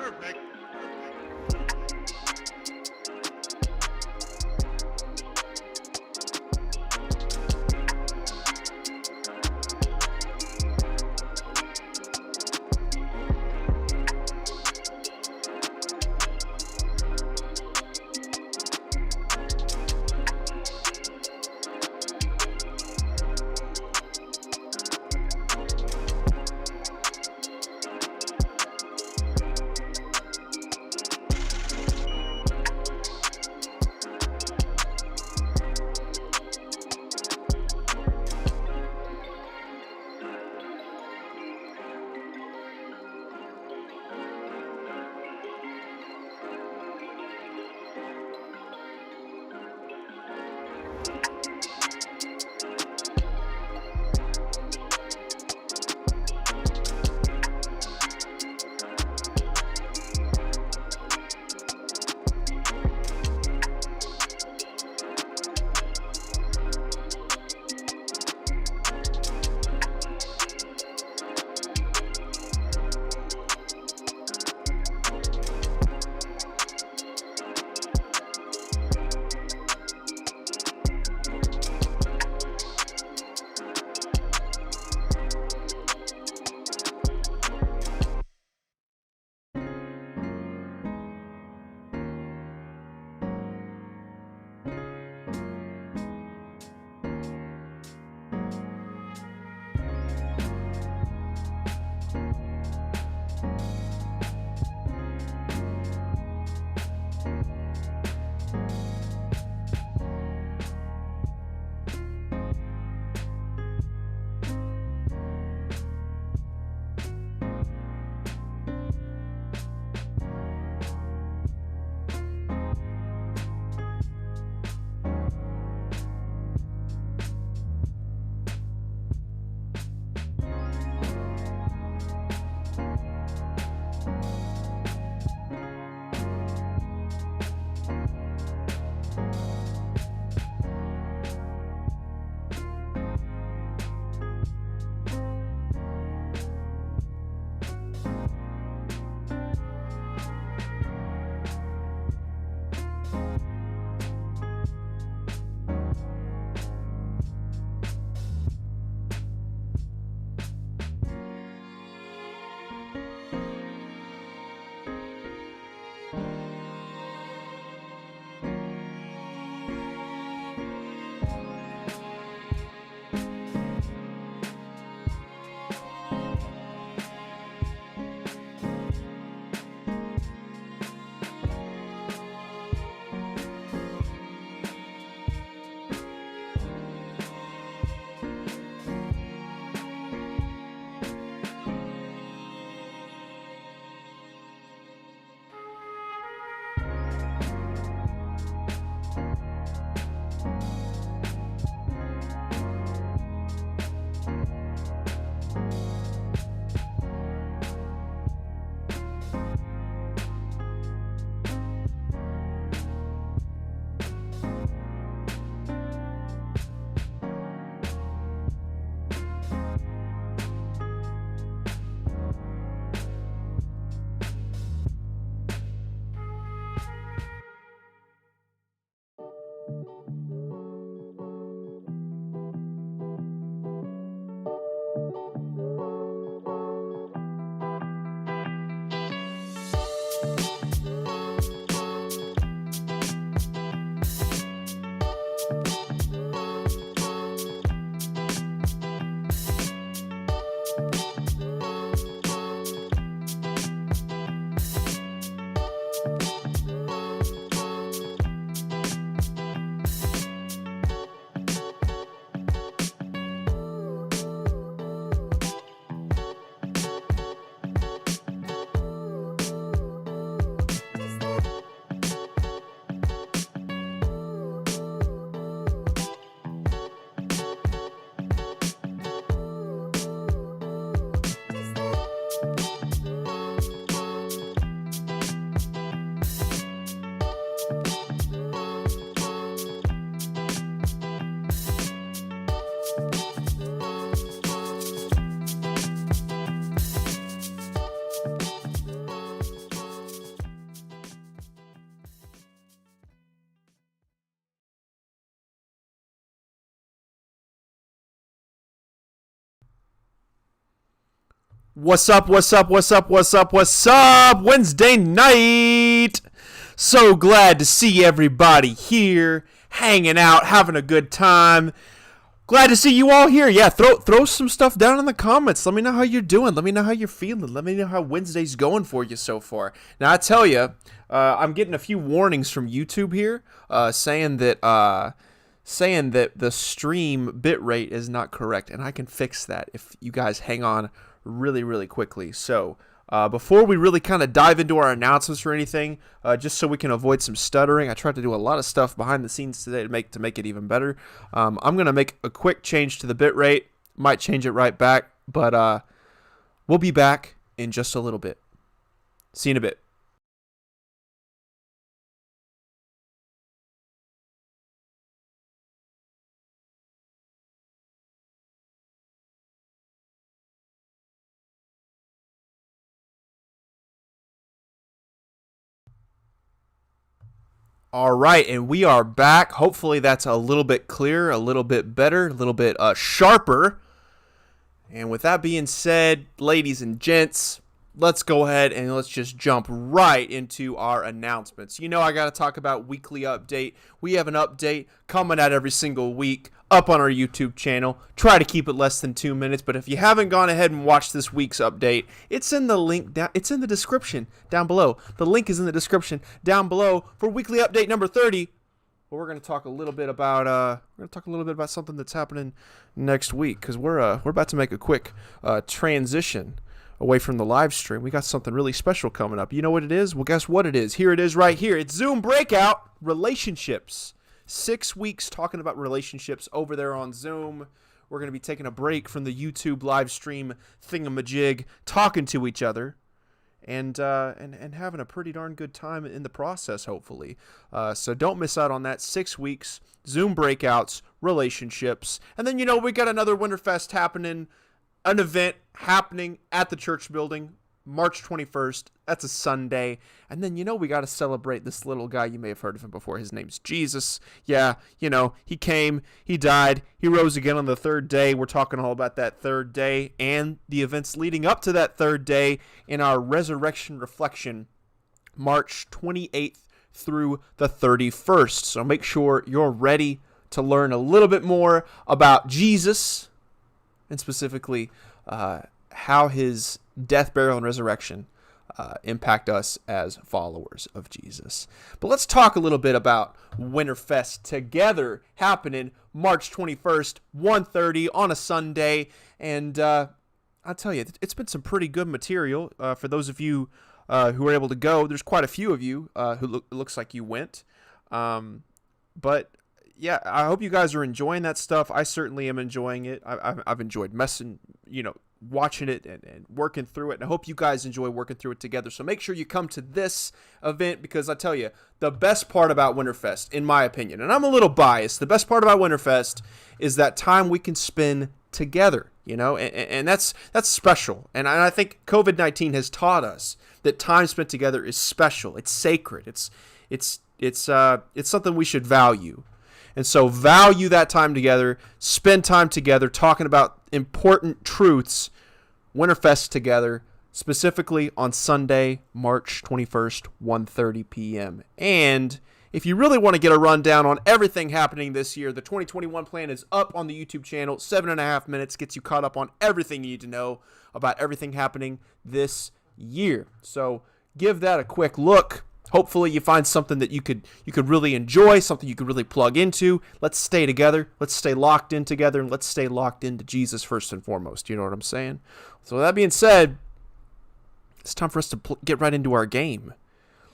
Perfect. What's up, what's up, what's up, what's up, what's up? Wednesday night! So glad to see everybody here, hanging out, having a good time. Glad to see you all here. Yeah, throw some stuff down in the comments. Let me know how you're doing. Let me know how you're feeling. Let me know how Wednesday's going for you so far. Now, I tell you, I'm getting a few warnings from YouTube here saying that the stream bitrate is not correct, and I can fix that if you guys hang on really quickly. So before we really kind of dive into our announcements or anything, just so we can avoid some stuttering, I tried to do a lot of stuff behind the scenes today to make it even better. I'm gonna make a quick change to the bitrate. Might change it right back, but we'll be back in just a little bit. See you in a bit. All right, and we are back. Hopefully that's a little bit clearer, a little bit better, a little bit sharper. And with that being said, ladies and gents, let's go ahead and let's just jump right into our announcements. You know I got to talk about weekly update. We have an update coming out every single week up on our YouTube channel. Try to keep it less than 2 minutes, but if you haven't gone ahead and watched this week's update, it's in the link down. It's in the description down below. The link is in the description down below for weekly update number 30. But we're going to talk a little bit about something that's happening next week, because we're about to make a quick transition away from the live stream. We got something really special coming up. You know what it is? Well, guess what it is. Here it is right here. It's Zoom Breakout Relationships. 6 weeks talking about relationships over there on Zoom. We're going to be taking a break from the YouTube live stream thingamajig, talking to each other, and having a pretty darn good time in the process, hopefully. So don't miss out on that. 6 weeks, Zoom breakouts, relationships. And then, we got another Winterfest happening, an event happening at the church building, March 21st. That's a Sunday. And then, we got to celebrate this little guy. You may have heard of him before. His name's Jesus. Yeah, he came, he died, he rose again on the third day. We're talking all about that third day and the events leading up to that third day in our resurrection reflection, March 28th through the 31st. So make sure you're ready to learn a little bit more about Jesus, and specifically how his death, burial, and resurrection impact us as followers of Jesus. But let's talk a little bit about Winterfest Together, happening March 21st, 1:30 on a Sunday. And I'll tell you, it's been some pretty good material for those of you who were able to go. There's quite a few of you who looks like you went. But yeah, I hope you guys are enjoying that stuff. I certainly am enjoying it. I've enjoyed watching it and working through it. And I hope you guys enjoy working through it together. So make sure you come to this event, because I tell you, the best part about Winterfest, in my opinion, and I'm a little biased, the best part about Winterfest is that time we can spend together, and that's special. And I think COVID-19 has taught us that time spent together is special. It's sacred. It's something we should value. And so value that time together, spend time together talking about important truths, Winterfest Together, specifically on Sunday, March 21st, 1:30 p.m. And if you really want to get a rundown on everything happening this year, the 2021 plan is up on the YouTube channel. 7.5 minutes gets you caught up on everything you need to know about everything happening this year. So give that a quick look. Hopefully you find something that you could really enjoy, something you could really plug into. Let's stay together. Let's stay locked in together, and let's stay locked into Jesus first and foremost. You know what I'm saying? So with that being said, it's time for us to get right into our game.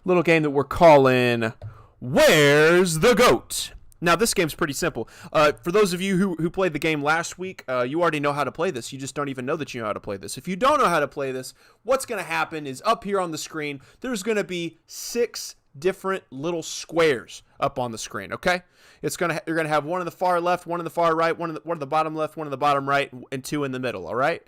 Little game that we're calling Where's the Goat? Now, this game's pretty simple. For those of you who played the game last week, you already know how to play this. You just don't even know that you know how to play this. If you don't know how to play this, what's going to happen is up here on the screen, there's going to be 6 different little squares up on the screen, okay? You're going to have one in the far left, one in the far right, one in the bottom left, one in the bottom right, and 2 in the middle, all right?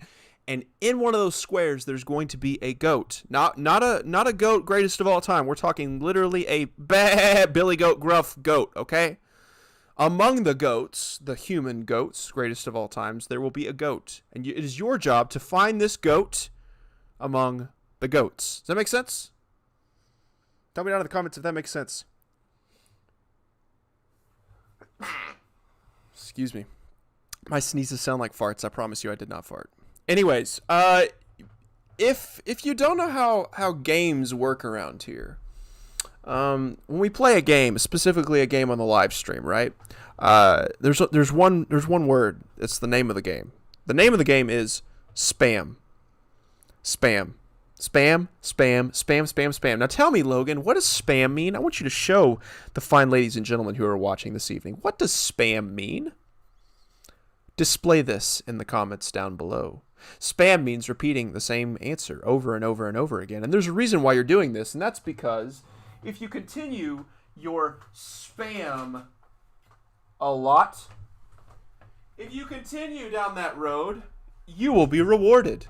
And in one of those squares, there's going to be a goat. Not a goat greatest of all time. We're talking literally a bad Billy Goat Gruff goat, okay? Among the goats, the human goats, greatest of all times, there will be a goat. And it is your job to find this goat among the goats. Does that make sense? Tell me down in the comments if that makes sense. Excuse me. My sneezes sound like farts. I promise you I did not fart. Anyways, if you don't know how games work around here, when we play a game, specifically a game on the live stream, right? There's one word. It's the name of the game. The name of the game is spam. Spam. Spam, spam, spam, spam, spam. Now tell me, Logan, what does spam mean? I want you to show the fine ladies and gentlemen who are watching this evening. What does spam mean? Display this in the comments down below. Spam means repeating the same answer over and over and over again. And there's a reason why you're doing this, and that's because if you continue your spam a lot, if you continue down that road, you will be rewarded.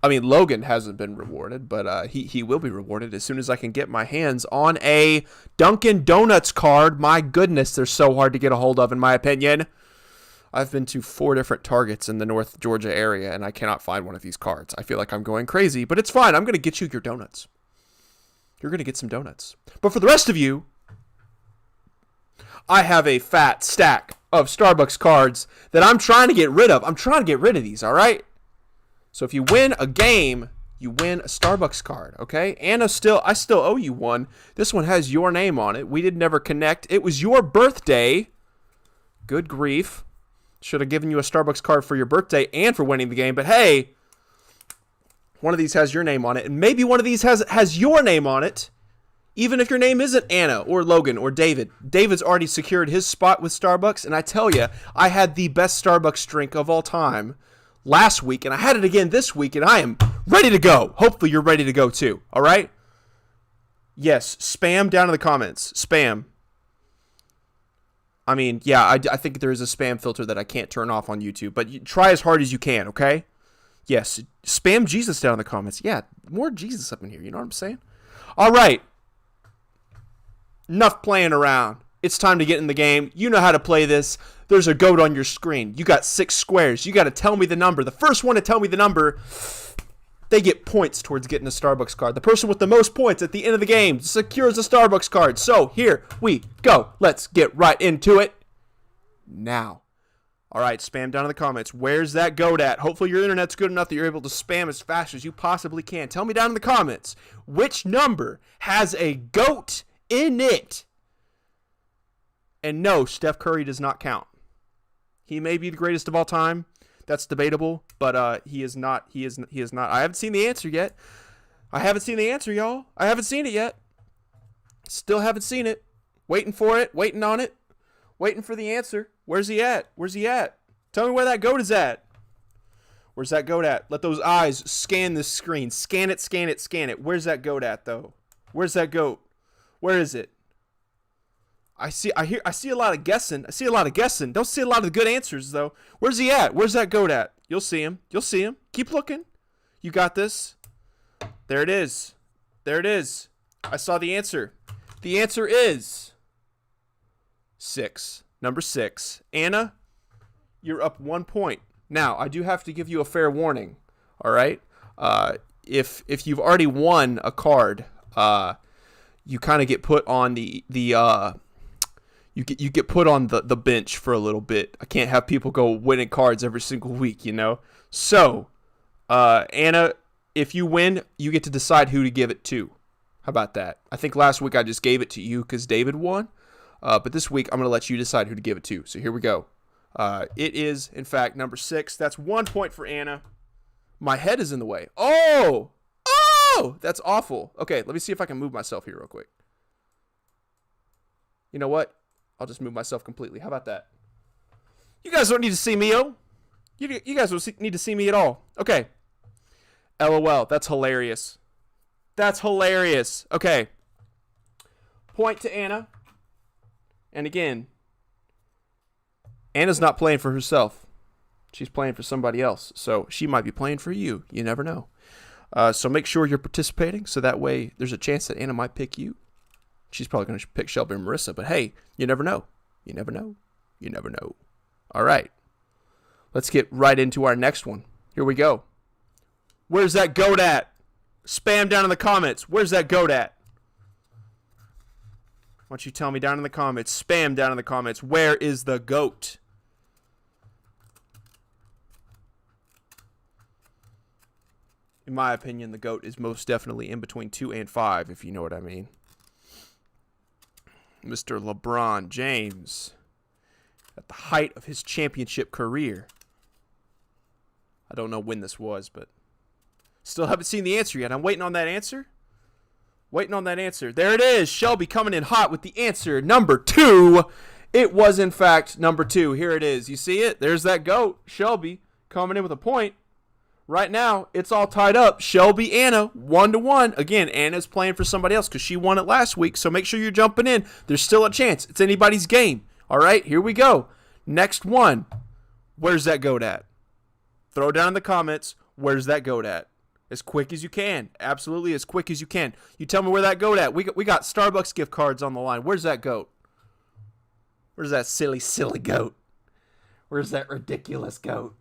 I mean, Logan hasn't been rewarded, but he will be rewarded as soon as I can get my hands on a Dunkin' Donuts card. My goodness, they're so hard to get a hold of, in my opinion. I've been to 4 different Targets in the North Georgia area, and I cannot find one of these cards. I feel like I'm going crazy, but it's fine. I'm going to get you your donuts. You're going to get some donuts. But for the rest of you, I have a fat stack of Starbucks cards that I'm trying to get rid of. I'm trying to get rid of these, all right? So if you win a game, you win a Starbucks card, okay? Anna, I still owe you one. This one has your name on it. We did never connect. It was your birthday. Good grief. Should have given you a Starbucks card for your birthday and for winning the game. But hey, one of these has your name on it. And maybe one of these has your name on it. Even if your name isn't Anna or Logan or David. David's already secured his spot with Starbucks. And I tell you, I had the best Starbucks drink of all time last week. And I had it again this week. And I am ready to go. Hopefully you're ready to go too. All right? Yes. Spam down in the comments. Spam. I mean, yeah, I think there is a spam filter that I can't turn off on YouTube, but you try as hard as you can, okay? Yes, spam Jesus down in the comments. Yeah, more Jesus up in here, you know what I'm saying? All right. Enough playing around. It's time to get in the game. You know how to play this. There's a goat on your screen. You got 6 squares. You got to tell me the number. The first one to tell me the number, they get points towards getting a Starbucks card. The person with the most points at the end of the game secures a Starbucks card. So here we go. Let's get right into it now. All right, spam down in the comments. Where's that goat at? Hopefully your internet's good enough that you're able to spam as fast as you possibly can. Tell me down in the comments which number has a goat in it. And no, Steph Curry does not count. He may be the greatest of all time. That's debatable, but he is not. He is not. I haven't seen the answer yet. I haven't seen the answer, y'all. I haven't seen it yet. Still haven't seen it. Waiting for it. Waiting on it. Waiting for the answer. Where's he at? Where's he at? Tell me where that goat is at. Where's that goat at? Let those eyes scan this screen. Scan it, scan it, scan it. Where's that goat at, though? Where's that goat? Where is it? I see a lot of guessing. I see a lot of guessing. Don't see a lot of the good answers, though. Where's he at? Where's that goat at? You'll see him. You'll see him. Keep looking. You got this. There it is. There it is. I saw the answer. The answer is 6. Number 6. Anna, you're up 1 point. Now, I do have to give you a fair warning. All right? If you've already won a card, you kind of get put on you get put on the bench for a little bit. I can't have people go winning cards every single week, you know? So, Anna, if you win, you get to decide who to give it to. How about that? I think last week I just gave it to you because David won. But this week I'm going to let you decide who to give it to. So here we go. It is, in fact, number 6. That's 1 point for Anna. My head is in the way. Oh! Oh! That's awful. Okay, let me see if I can move myself here real quick. You know what? I'll just move myself completely. How about that? You guys don't need to see me, oh. You guys don't need to see me at all. Okay. LOL. That's hilarious. That's hilarious. Okay. Point to Anna. And again, Anna's not playing for herself. She's playing for somebody else. So she might be playing for you. You never know. So make sure you're participating so that way there's a chance that Anna might pick you. She's probably going to pick Shelby and Marissa, but hey, you never know. You never know. You never know. All right. Let's get right into our next one. Here we go. Where's that goat at? Spam down in the comments. Where's that goat at? Why don't you tell me down in the comments? Spam down in the comments. Where is the goat? In my opinion, the GOAT is most definitely in between 2 and 5, if you know what I mean. Mr. LeBron James, at the height of his championship career. I don't know when this was, but still haven't seen the answer yet. I'm waiting on that answer. Waiting on that answer. There it is. Shelby coming in hot with the answer. Number 2. It was, in fact, number 2. Here it is. You see it? There's that GOAT. Shelby coming in with a point. Right now, it's all tied up. Shelby, Anna, 1-1. Again, Anna's playing for somebody else because she won it last week, so make sure you're jumping in. There's still a chance. It's anybody's game. All right, here we go. Next one. Where's that GOAT at? Throw it down in the comments. Where's that GOAT at? As quick as you can. Absolutely as quick as you can. You tell me where that GOAT at. We got Starbucks gift cards on the line. Where's that GOAT? Where's that silly GOAT? Where's that ridiculous GOAT?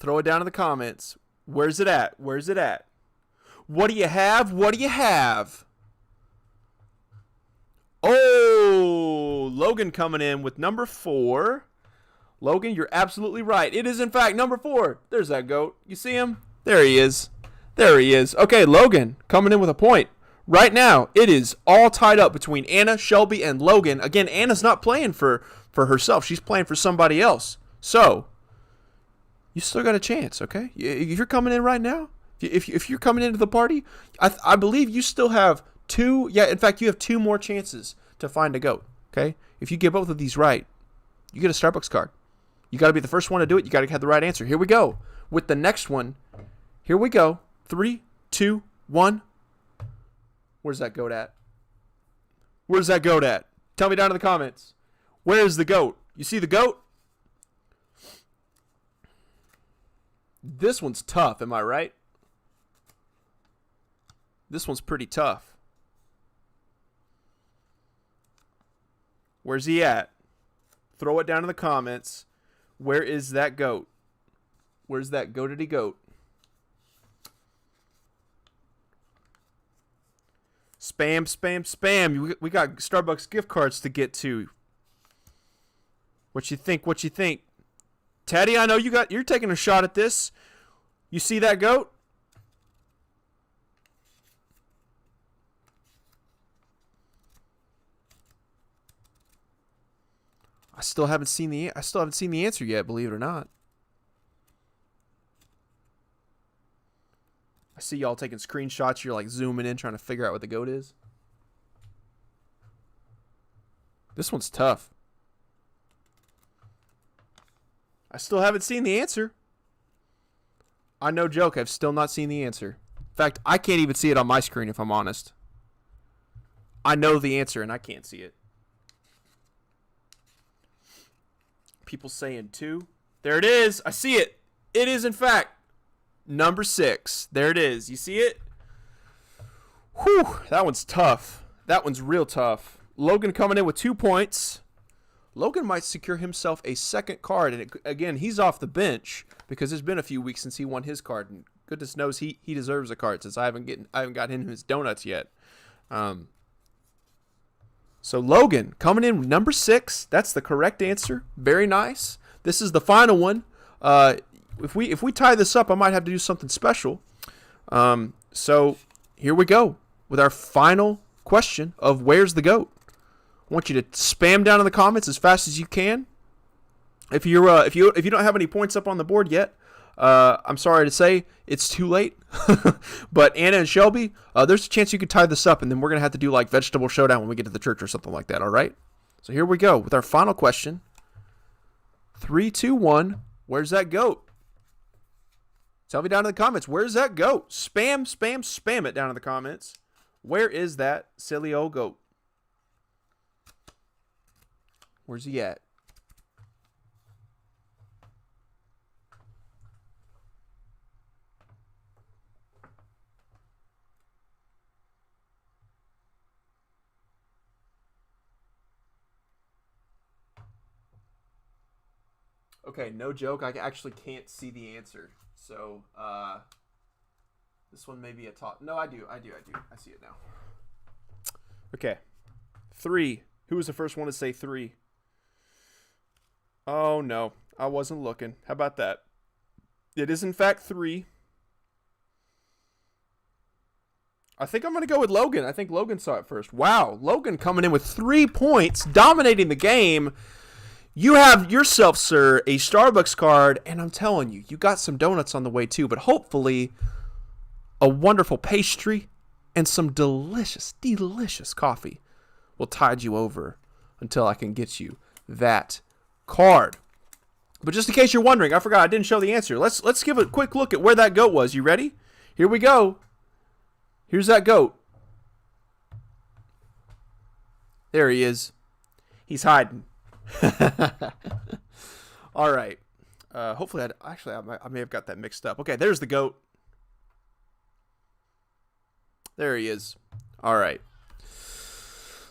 Throw it down in the comments. Where's it at? Where's it at? What do you have? What do you have? Oh, Logan coming in with number 4. Logan, you're absolutely right. It is, in fact, number 4. There's that GOAT. You see him? There he is. There he is. Okay, Logan coming in with a point. Right now, it is all tied up between Anna, Shelby, and Logan. Again, Anna's not playing for herself. She's playing for somebody else. So, you still got a chance, okay? If you're coming in right now, if you're coming into the party, I believe you still have 2. Yeah, in fact, you have 2 more chances to find a GOAT, okay? If you get both of these right, you get a Starbucks card. You got to be the first one to do it. You got to have the right answer. Here we go. With the next one, here we go. 3, 2, 1. Where's that GOAT at? Where's that GOAT at? Tell me down in the comments. Where's the GOAT? You see the GOAT? This one's tough, am I right? This one's pretty tough. Where's he at? Throw it down in the comments. Where is that GOAT? Where's that goatity GOAT? Spam, spam, spam. We got Starbucks gift cards to get to. What you think? What you think? Teddy, I know you're taking a shot at this. You see that GOAT? I still haven't seen the answer yet, believe it or not. I see y'all taking screenshots. You're like zooming in trying to figure out what the GOAT is. This one's tough. I still haven't seen the answer. I no joke, I've still not seen the answer. In fact, I can't even see it on my screen if I'm honest. I know the answer and I can't see it. People saying 2. There it is. I see it. It is, in fact, number 6. There it is. You see it? Whew. That one's tough. That one's real tough. Logan coming in with 2 points. Logan might secure himself a second card. And again, he's off the bench because it's been a few weeks since he won his card. And goodness knows he deserves a card since I haven't got him his donuts yet. So Logan coming in with number 6. That's the correct answer. Very nice. This is the final one. If we tie this up, I might have to do something special. So here we go with our final question of where's the GOAT. I want you to spam down in the comments as fast as you can. If you don't have any points up on the board yet, I'm sorry to say it's too late. But Anna and Shelby, there's a chance you could tie this up, and then we're gonna have to do like vegetable showdown when we get to the church or something like that. All right. So here we go with our final question. 3, 2, 1. Where's that GOAT? Tell me down in the comments. Where's that GOAT? Spam, spam, spam it down in the comments. Where is that silly old GOAT? Where's he at? Okay, no joke. I actually can't see the answer. So this one may be a top. No, I do. I see it now. Okay. 3. Who was the first one to say 3? Oh, no. I wasn't looking. How about that? It is, in fact, 3. I think I'm going to go with Logan. I think Logan saw it first. Wow. Logan coming in with 3 points, dominating the game. You have yourself, sir, a Starbucks card, and I'm telling you, you got some donuts on the way, too, but hopefully a wonderful pastry and some delicious, delicious coffee will tide you over until I can get you that card. But just in case you're wondering, I forgot I didn't show the answer. Let's give a quick look at where that goat was. You ready? Here we go. Here's that goat. There he is. He's hiding. All right. Hopefully, I may have got that mixed up. Okay, there's the goat. There he is. All right.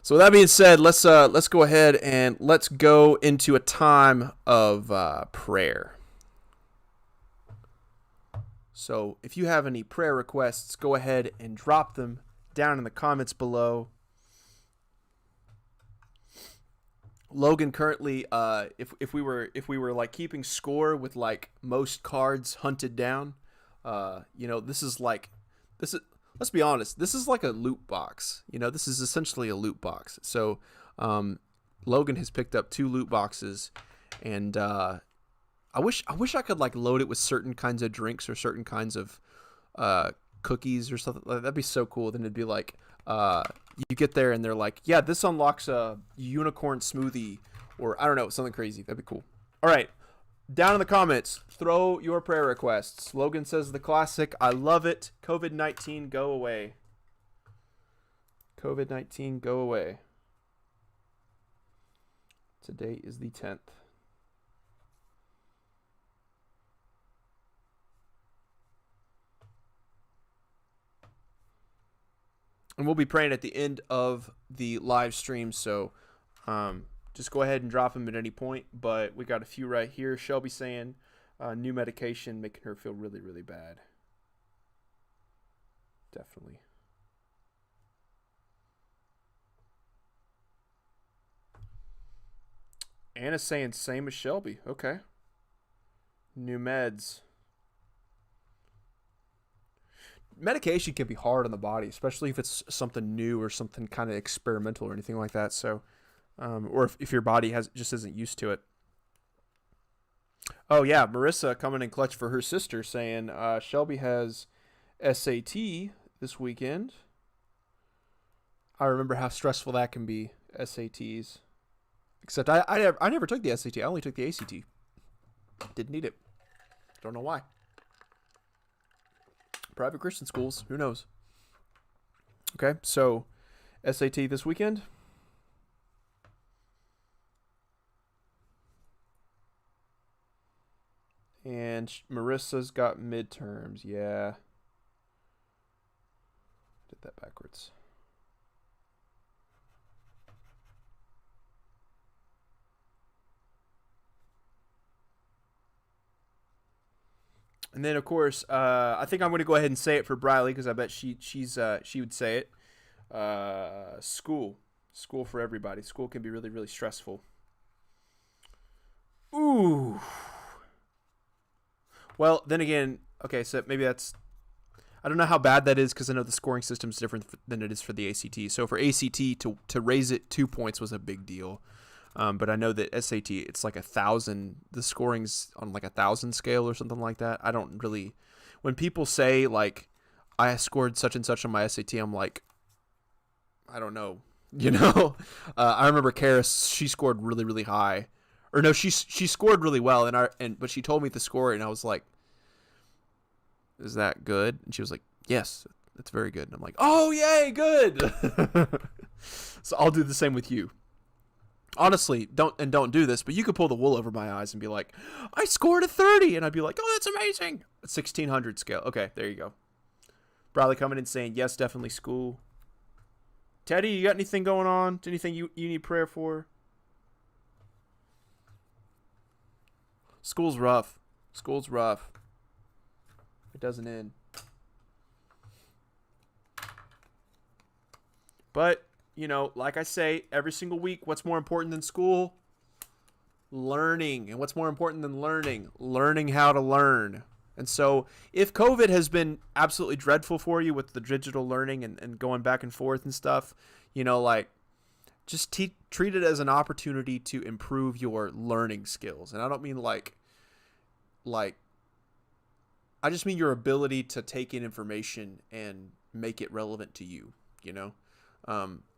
So with that being said, let's go ahead and let's go into a time of prayer. So if you have any prayer requests, go ahead and drop them down in the comments below. Logan currently, if we were like keeping score with like most cards hunted down, this is. Let's be honest. This is like a loot box. This is essentially a loot box. So, Logan has picked up 2 loot boxes, and I wish I could like load it with certain kinds of drinks or certain kinds of cookies or something. That'd be so cool. Then it'd be like, you get there and they're like, yeah, this unlocks a unicorn smoothie, or I don't know, something crazy. That'd be cool. All right. Down in the comments, throw your prayer requests. Logan says the classic, I love it. COVID-19, go away. COVID-19, go away. Today is the 10th. And we'll be praying at the end of the live stream, so just go ahead and drop them at any point. But we got a few right here. Shelby saying new medication making her feel really, really bad. Definitely. Anna's saying same as Shelby. Okay. New meds. Medication can be hard on the body, especially if it's something new or something kind of experimental or anything like that. So, or if your body just isn't used to it. Oh yeah, Marissa coming in clutch for her sister, saying Shelby has SAT this weekend. I remember how stressful that can be, SATs. Except I never took the SAT. I only took the ACT. Didn't need it. Don't know why. Private Christian schools, who knows? Okay, so SAT this weekend. And Marissa's got midterms. Yeah. Did that backwards. And then, of course, I think I'm going to go ahead and say it for Briley because I bet she would say it. School for everybody. School can be really, really stressful. Ooh. Well, then again, okay, so maybe that's. I don't know how bad that is because I know the scoring system is different than it is for the ACT. So for ACT to raise it 2 points was a big deal. But I know that SAT, it's like 1,000. The scoring's on like 1,000 scale or something like that. I don't really. When people say like, I scored such and such on my SAT, I'm like, I don't know. I remember Karis. She scored really, really high, or no, she scored really well, but she told me the score, and I was like, is that good? And she was like, yes, that's very good. And I'm like, oh yay, good. So I'll do the same with you. Honestly, don't do this, but you could pull the wool over my eyes and be like, I scored a 30, and I'd be like, oh, that's amazing. 1,600 scale. Okay, there you go. Bradley coming in saying, yes, definitely school. Teddy, you got anything going on? Anything you need prayer for? School's rough. School's rough. It doesn't end. But, you know, like I say, every single week, what's more important than school? Learning. And what's more important than learning? Learning how to learn. And so if COVID has been absolutely dreadful for you with the digital learning and going back and forth and stuff, you know, like, just treat it as an opportunity to improve your learning skills. And I don't mean like, I just mean your ability to take in information and make it relevant to you, you know?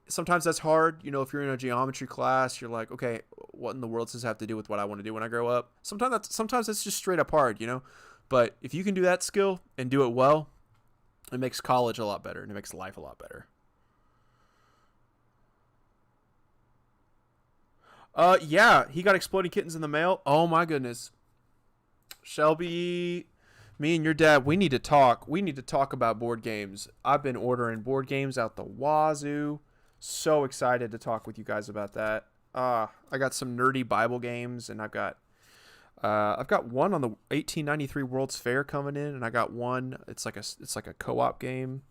Sometimes that's hard. You know, if you're in a geometry class, you're like, okay, what in the world does this have to do with what I want to do when I grow up? Sometimes that's just straight up hard, you know? But if you can do that skill and do it well, it makes college a lot better and it makes life a lot better. Yeah, he got Exploding Kittens in the mail. Oh my goodness. Shelby, me and your dad, we need to talk. We need to talk about board games. I've been ordering board games out the wazoo. So excited to talk with you guys about that. I got some nerdy Bible games, and I've got one on the 1893 World's Fair coming in, and I got one. It's like a co-op game.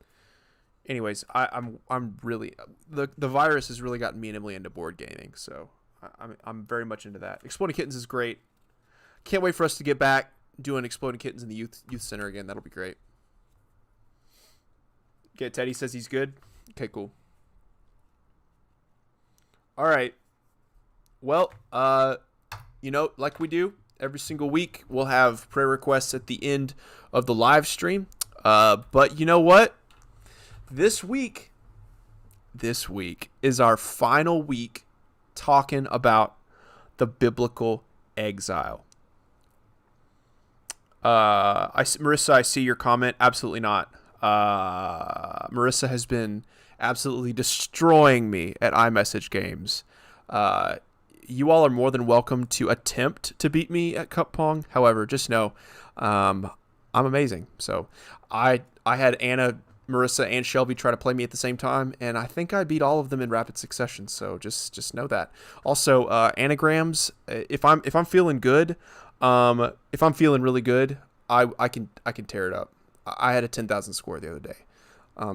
Anyways, I'm really the virus has really gotten me and Emily into board gaming, so I'm very much into that. Exploding Kittens is great. Can't wait for us to get back doing Exploding Kittens in the youth center again. That'll be great. Okay, Teddy says he's good. Okay, cool. All right. Well, you know, like we do every single week, we'll have prayer requests at the end of the live stream. But you know what? This week is our final week talking about the biblical exile. Marissa, I see your comment. Absolutely not. Marissa has been absolutely destroying me at iMessage games. You all are more than welcome to attempt to beat me at Cup Pong. However, just know, I'm amazing. So I had Anna, Marissa, and Shelby try to play me at the same time, and I think I beat all of them in rapid succession. So just know that. Also, anagrams. If I'm feeling good, if I'm feeling really good, I can tear it up. I had a 10,000 score the other day.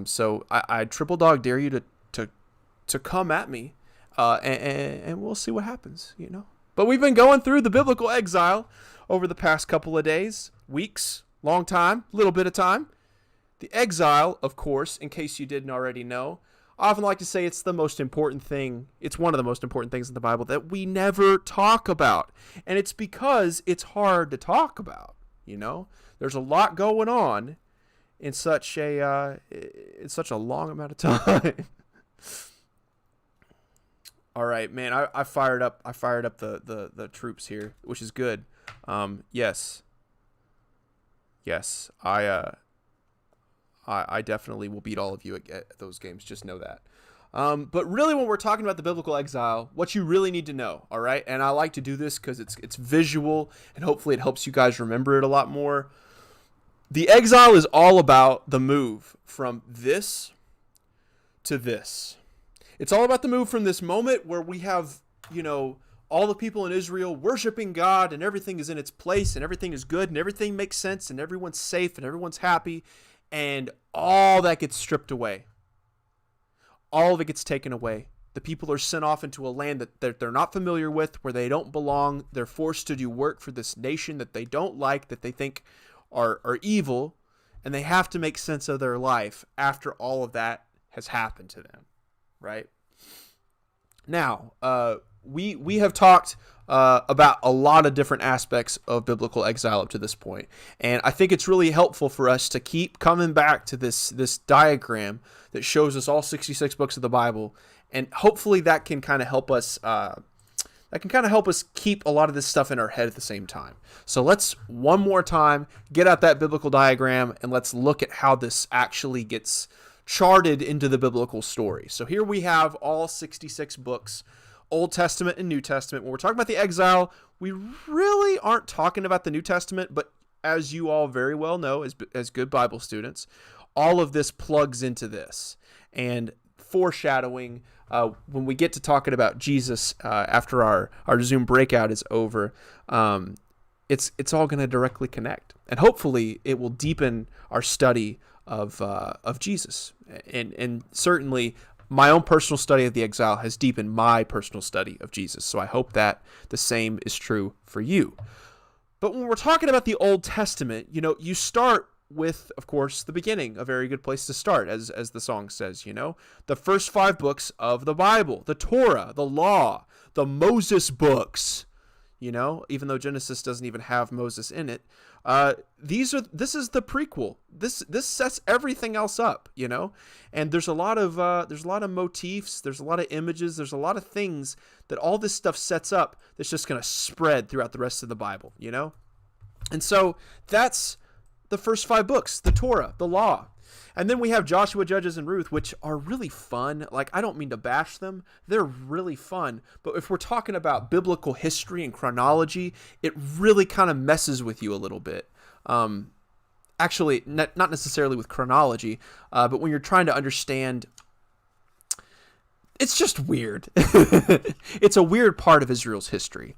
So I triple dog dare you to come at me, and we'll see what happens, you know. But we've been going through the biblical exile over the past couple of days, weeks, long time, little bit of time. The exile, of course, in case you didn't already know, I often like to say it's the most important thing. It's one of the most important things in the Bible that we never talk about. And it's because it's hard to talk about, you know. There's a lot going on in such a long amount of time. All right, man. I fired up the troops here, which is good. Yes. I definitely will beat all of you at those games. Just know that. But really, when we're talking about the biblical exile, what you really need to know, all right? And I like to do this because it's visual, and hopefully it helps you guys remember it a lot more. The exile is all about the move from this to this. It's all about the move from this moment where we have, you know, all the people in Israel worshiping God, and everything is in its place, and everything is good, and everything makes sense, and everyone's safe, and everyone's happy, and all that gets stripped away. All of it gets taken away. The people are sent off into a land that they're not familiar with, where they don't belong. They're forced to do work for this nation that they don't like, that they think are evil, and they have to make sense of their life after all of that has happened to them, right? Now, we have talked about a lot of different aspects of biblical exile up to this point, and I think it's really helpful for us to keep coming back to this diagram that shows us all 66 books of the Bible, and hopefully that can kind of help us. Keep a lot of this stuff in our head at the same time. So let's one more time get out that biblical diagram, and let's look at how this actually gets charted into the biblical story. So here we have all 66 books, Old Testament and New Testament. When we're talking about the exile, we really aren't talking about the New Testament, but as you all very well know, as good Bible students, all of this plugs into this. And foreshadowing, when we get to talking about Jesus after our Zoom breakout is over, it's all going to directly connect, and hopefully it will deepen our study of Jesus, and certainly my own personal study of the Exile has deepened my personal study of Jesus. So I hope that the same is true for you. But when we're talking about the Old Testament, you start with, of course, the beginning, a very good place to start, as the song says, the first 5 books of the Bible, the Torah, the Law, the Moses books, even though Genesis doesn't even have Moses in it. This is the prequel. This sets everything else up, and there's a lot of motifs, there's a lot of images, there's a lot of things that all this stuff sets up that's just going to spread throughout the rest of the Bible, and so that's the first 5 books, the Torah, the Law. And then we have Joshua, Judges, and Ruth, which are really fun. Like, I don't mean to bash them. They're really fun. But if we're talking about biblical history and chronology, it really kind of messes with you a little bit. Actually, not necessarily with chronology, but when you're trying to understand, it's just weird. It's a weird part of Israel's history.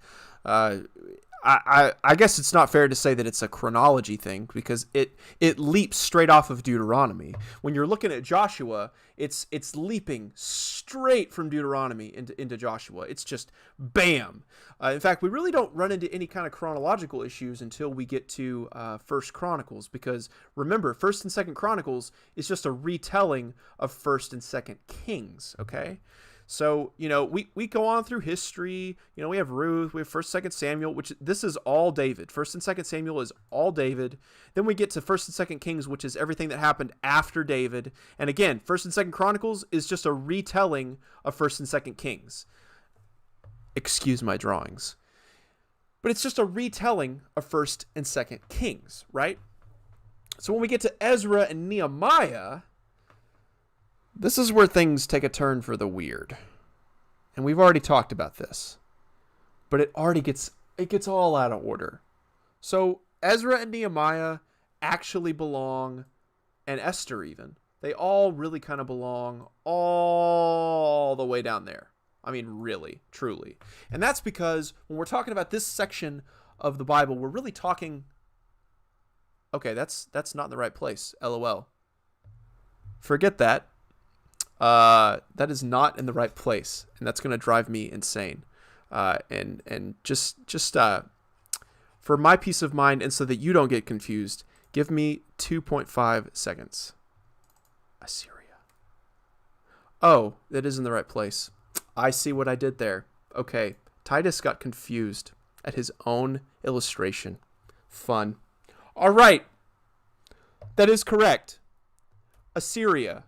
I guess it's not fair to say that it's a chronology thing, because it leaps straight off of Deuteronomy. When you're looking at Joshua, it's leaping straight from Deuteronomy into Joshua. It's just bam. In fact, we really don't run into any kind of chronological issues until we get to First Chronicles, because remember, First and Second Chronicles is just a retelling of First and Second Kings. Okay. So, we go on through history. We have Ruth, we have 1st, 2nd Samuel, which this is all David. 1st and 2nd Samuel is all David. Then we get to 1st and 2nd Kings, which is everything that happened after David. And again, 1st and 2nd Chronicles is just a retelling of 1st and 2nd Kings. Excuse my drawings. But it's just a retelling of 1st and 2nd Kings, right? So when we get to Ezra and Nehemiah, this is where things take a turn for the weird. And we've already talked about this. But it gets all out of order. So Ezra and Nehemiah actually belong, and Esther even. They all really kind of belong all the way down there. I mean, really, truly. And that's because when we're talking about this section of the Bible, we're really talking... Okay, that's not in the right place. LOL. Forget that. That is not in the right place, and that's going to drive me insane. And just for my peace of mind, and so that you don't get confused, give me 2.5 seconds. Assyria. Oh, that is in the right place. I see what I did there. Okay, Titus got confused at his own illustration. Fun. All right. That is correct. Assyria.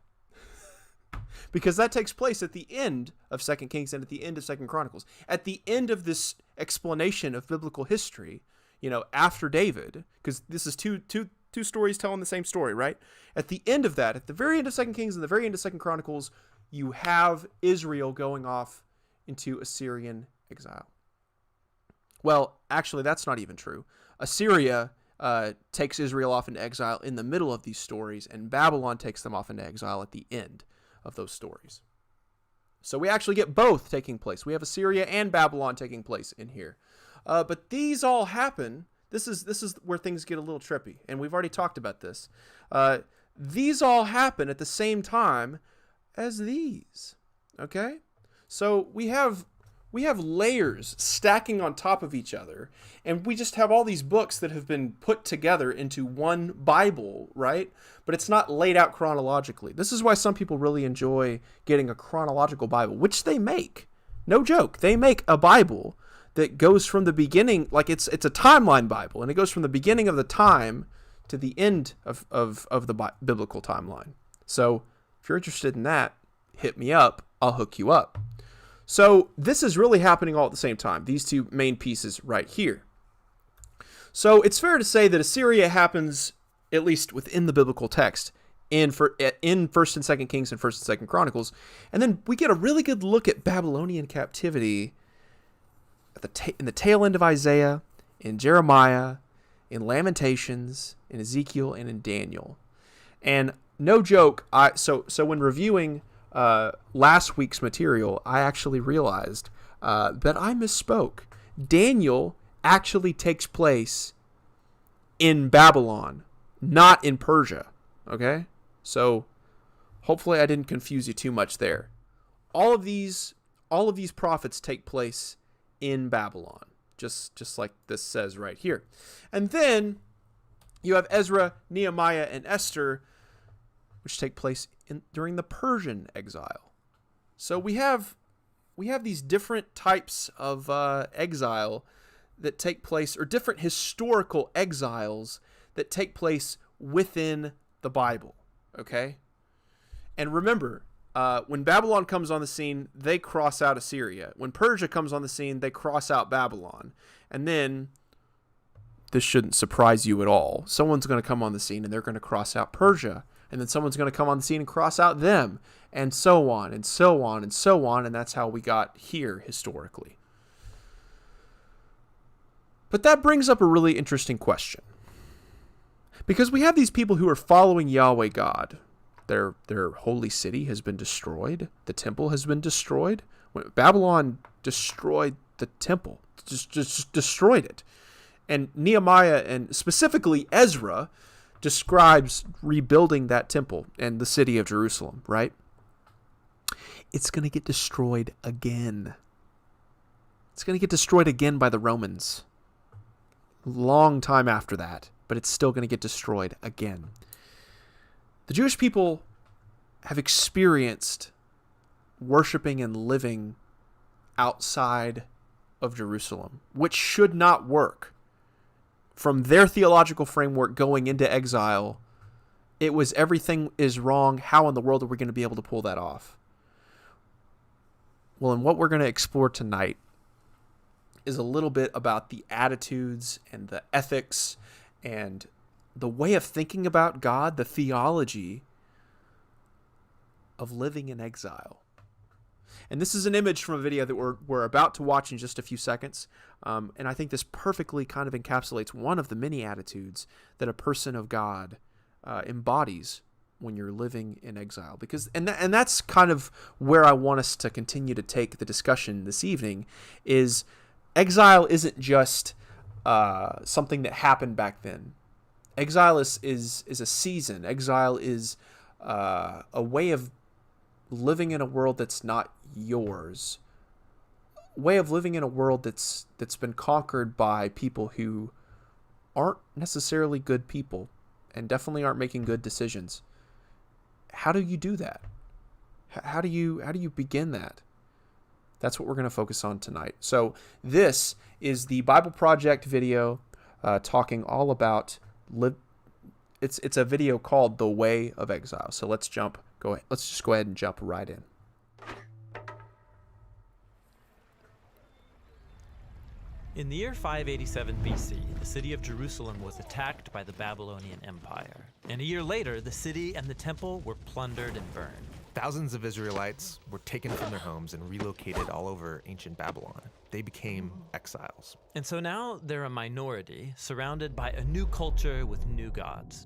Because that takes place at the end of 2 Kings and at the end of 2 Chronicles. At the end of this explanation of biblical history, after David, because this is two stories telling the same story, right? At the end of that, at the very end of 2 Kings and the very end of 2 Chronicles, you have Israel going off into Assyrian exile. Well, actually, that's not even true. Assyria takes Israel off into exile in the middle of these stories, and Babylon takes them off into exile at the end of those stories. So we actually get both taking place. We have Assyria and Babylon taking place in here. But these all happen. This is where things get a little trippy, and we've already talked about this. These all happen at the same time as these. Okay? So we have layers stacking on top of each other, and we just have all these books that have been put together into one Bible, right? But it's not laid out chronologically. This is why some people really enjoy getting a chronological Bible, which they make. No joke. They make a Bible that goes from the beginning, like it's a timeline Bible, and it goes from the beginning of the time to the end of the biblical timeline. So if you're interested in that, hit me up. I'll hook you up. So this is really happening all at the same time, these two main pieces right here. So it's fair to say that Assyria happens, at least within the biblical text, in 1st and 2nd Kings and 1st and 2nd Chronicles. And then we get a really good look at Babylonian captivity in the tail end of Isaiah, in Jeremiah, in Lamentations, in Ezekiel, and in Daniel. And no joke, so when reviewing last week's material, I actually realized that I misspoke. Daniel actually takes place in Babylon, not in Persia. Okay? So hopefully I didn't confuse you too much there. All of these prophets take place in Babylon, just like this says right here. And then you have Ezra, Nehemiah, and Esther, which take place during the Persian exile. So we have these different types of exile that take place, or different historical exiles that take place within the Bible. Okay? And remember, when Babylon comes on the scene, they cross out Assyria. When Persia comes on the scene, they cross out Babylon. And then, this shouldn't surprise you at all, someone's going to come on the scene and they're going to cross out Persia. And then someone's going to come on the scene and cross out them. And so on, and so on, and so on. And that's how we got here historically. But that brings up a really interesting question. Because we have these people who are following Yahweh God. Their holy city has been destroyed. The temple has been destroyed. When Babylon destroyed the temple, just destroyed it. And Nehemiah, and specifically Ezra, describes rebuilding that temple and the city of Jerusalem, right? It's going to get destroyed again. It's going to get destroyed again by the Romans. Long time after that, but it's still going to get destroyed again. The Jewish people have experienced worshiping and living outside of Jerusalem, which should not work. From their theological framework going into exile, it was everything is wrong. How in the world are we going to be able to pull that off? Well, and what we're going to explore tonight is a little bit about the attitudes and the ethics and the way of thinking about God, the theology of living in exile. And this is an image from a video that we're about to watch in just a few seconds. And I think this perfectly kind of encapsulates one of the many attitudes that a person of God embodies when you're living in exile. And that's kind of where I want us to continue to take the discussion this evening, is exile isn't just something that happened back then. Exile is a season. Exile is a way of living in a world that's not yours. Way of living in a world that's been conquered by people who aren't necessarily good people and definitely aren't making good decisions. How do you do that? How do you begin that? That's what we're going to focus on tonight. So this is the Bible Project video talking all about it's a video called The Way of Exile. So let's just go ahead and jump right in. In the year 587 BC, the city of Jerusalem was attacked by the Babylonian Empire. And a year later, the city and the temple were plundered and burned. Thousands of Israelites were taken from their homes and relocated all over ancient Babylon. They became exiles. And so now they're a minority, surrounded by a new culture with new gods.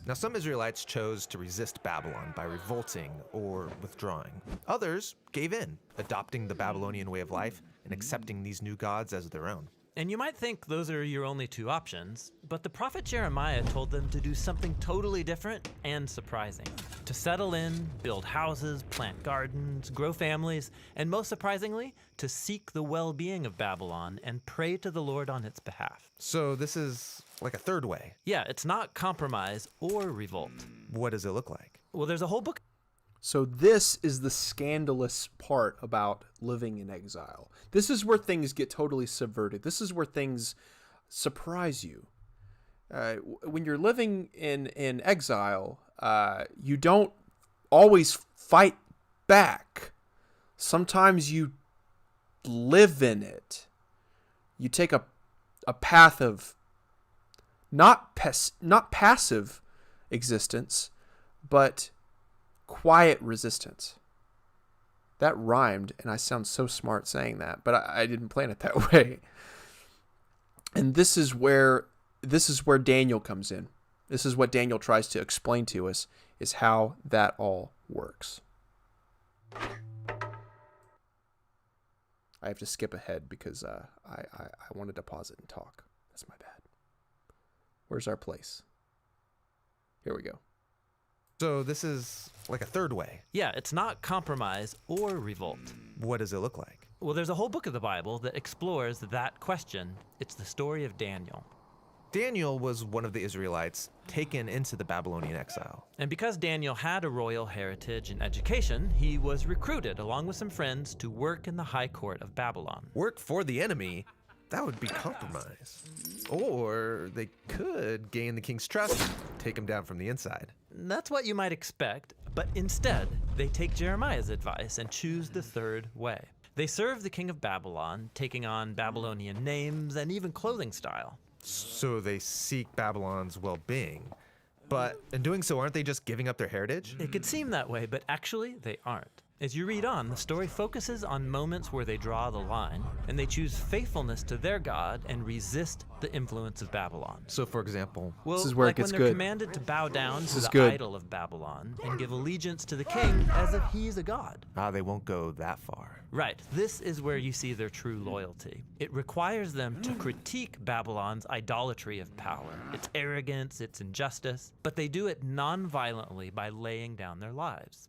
Now, some Israelites chose to resist Babylon by revolting or withdrawing. Others gave in, adopting the Babylonian way of life and accepting these new gods as their own. And you might think those are your only two options, but the prophet Jeremiah told them to do something totally different and surprising. To settle in, build houses, plant gardens, grow families, and most surprisingly, to seek the well-being of Babylon and pray to the Lord on its behalf. So this is like a third way. Yeah, it's not compromise or revolt. What does it look like? Well, there's a whole book. So this is the scandalous part about living in exile. This is where things get totally subverted. This is where things surprise you. When you're living in exile, you don't always fight back. Sometimes you live in it. You take a path of not passive existence, but quiet resistance. That rhymed, and I sound so smart saying that, but I didn't plan it that way. And this is where Daniel comes in. This is what Daniel tries to explain to us, is how that all works. I have to skip ahead because I wanted to pause it and talk. That's my bad. Where's our place? Here we go. So this is like a third way. Yeah, it's not compromise or revolt. What does it look like? Well, there's a whole book of the Bible that explores that question. It's the story of Daniel. Daniel was one of the Israelites taken into the Babylonian exile. And because Daniel had a royal heritage and education, he was recruited along with some friends to work in the high court of Babylon. Work for the enemy? That would be compromise. Or they could gain the king's trust and take him down from the inside. That's what you might expect, but instead, they take Jeremiah's advice and choose the third way. They serve the king of Babylon, taking on Babylonian names and even clothing style. So they seek Babylon's well-being. But in doing so, aren't they just giving up their heritage? It could seem that way, but actually they aren't. As you read on, the story focuses on moments where they draw the line, and they choose faithfulness to their God and resist the influence of Babylon. So, for example, Well, This is where it like when gets they're good. commanded to bow down to is the good. idol of Babylon and give allegiance to the king as if he's a god. they won't go that far. Right, this is where you see their true loyalty. It requires them to critique Babylon's idolatry of power, its arrogance, its injustice, but they do it non-violently by laying down their lives.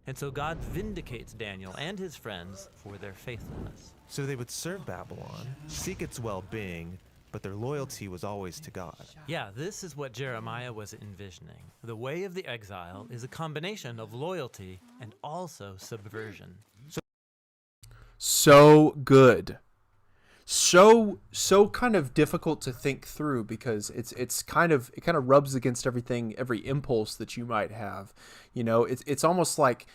And so God vindicates Daniel and his friends for their faithfulness. So they would serve Babylon, seek its well-being, but their loyalty was always to God. Yeah, this is what Jeremiah was envisioning. The way of the exile is a combination of loyalty and also subversion. So good. So kind of difficult to think through because it kind of rubs against every impulse that you might have. It's almost like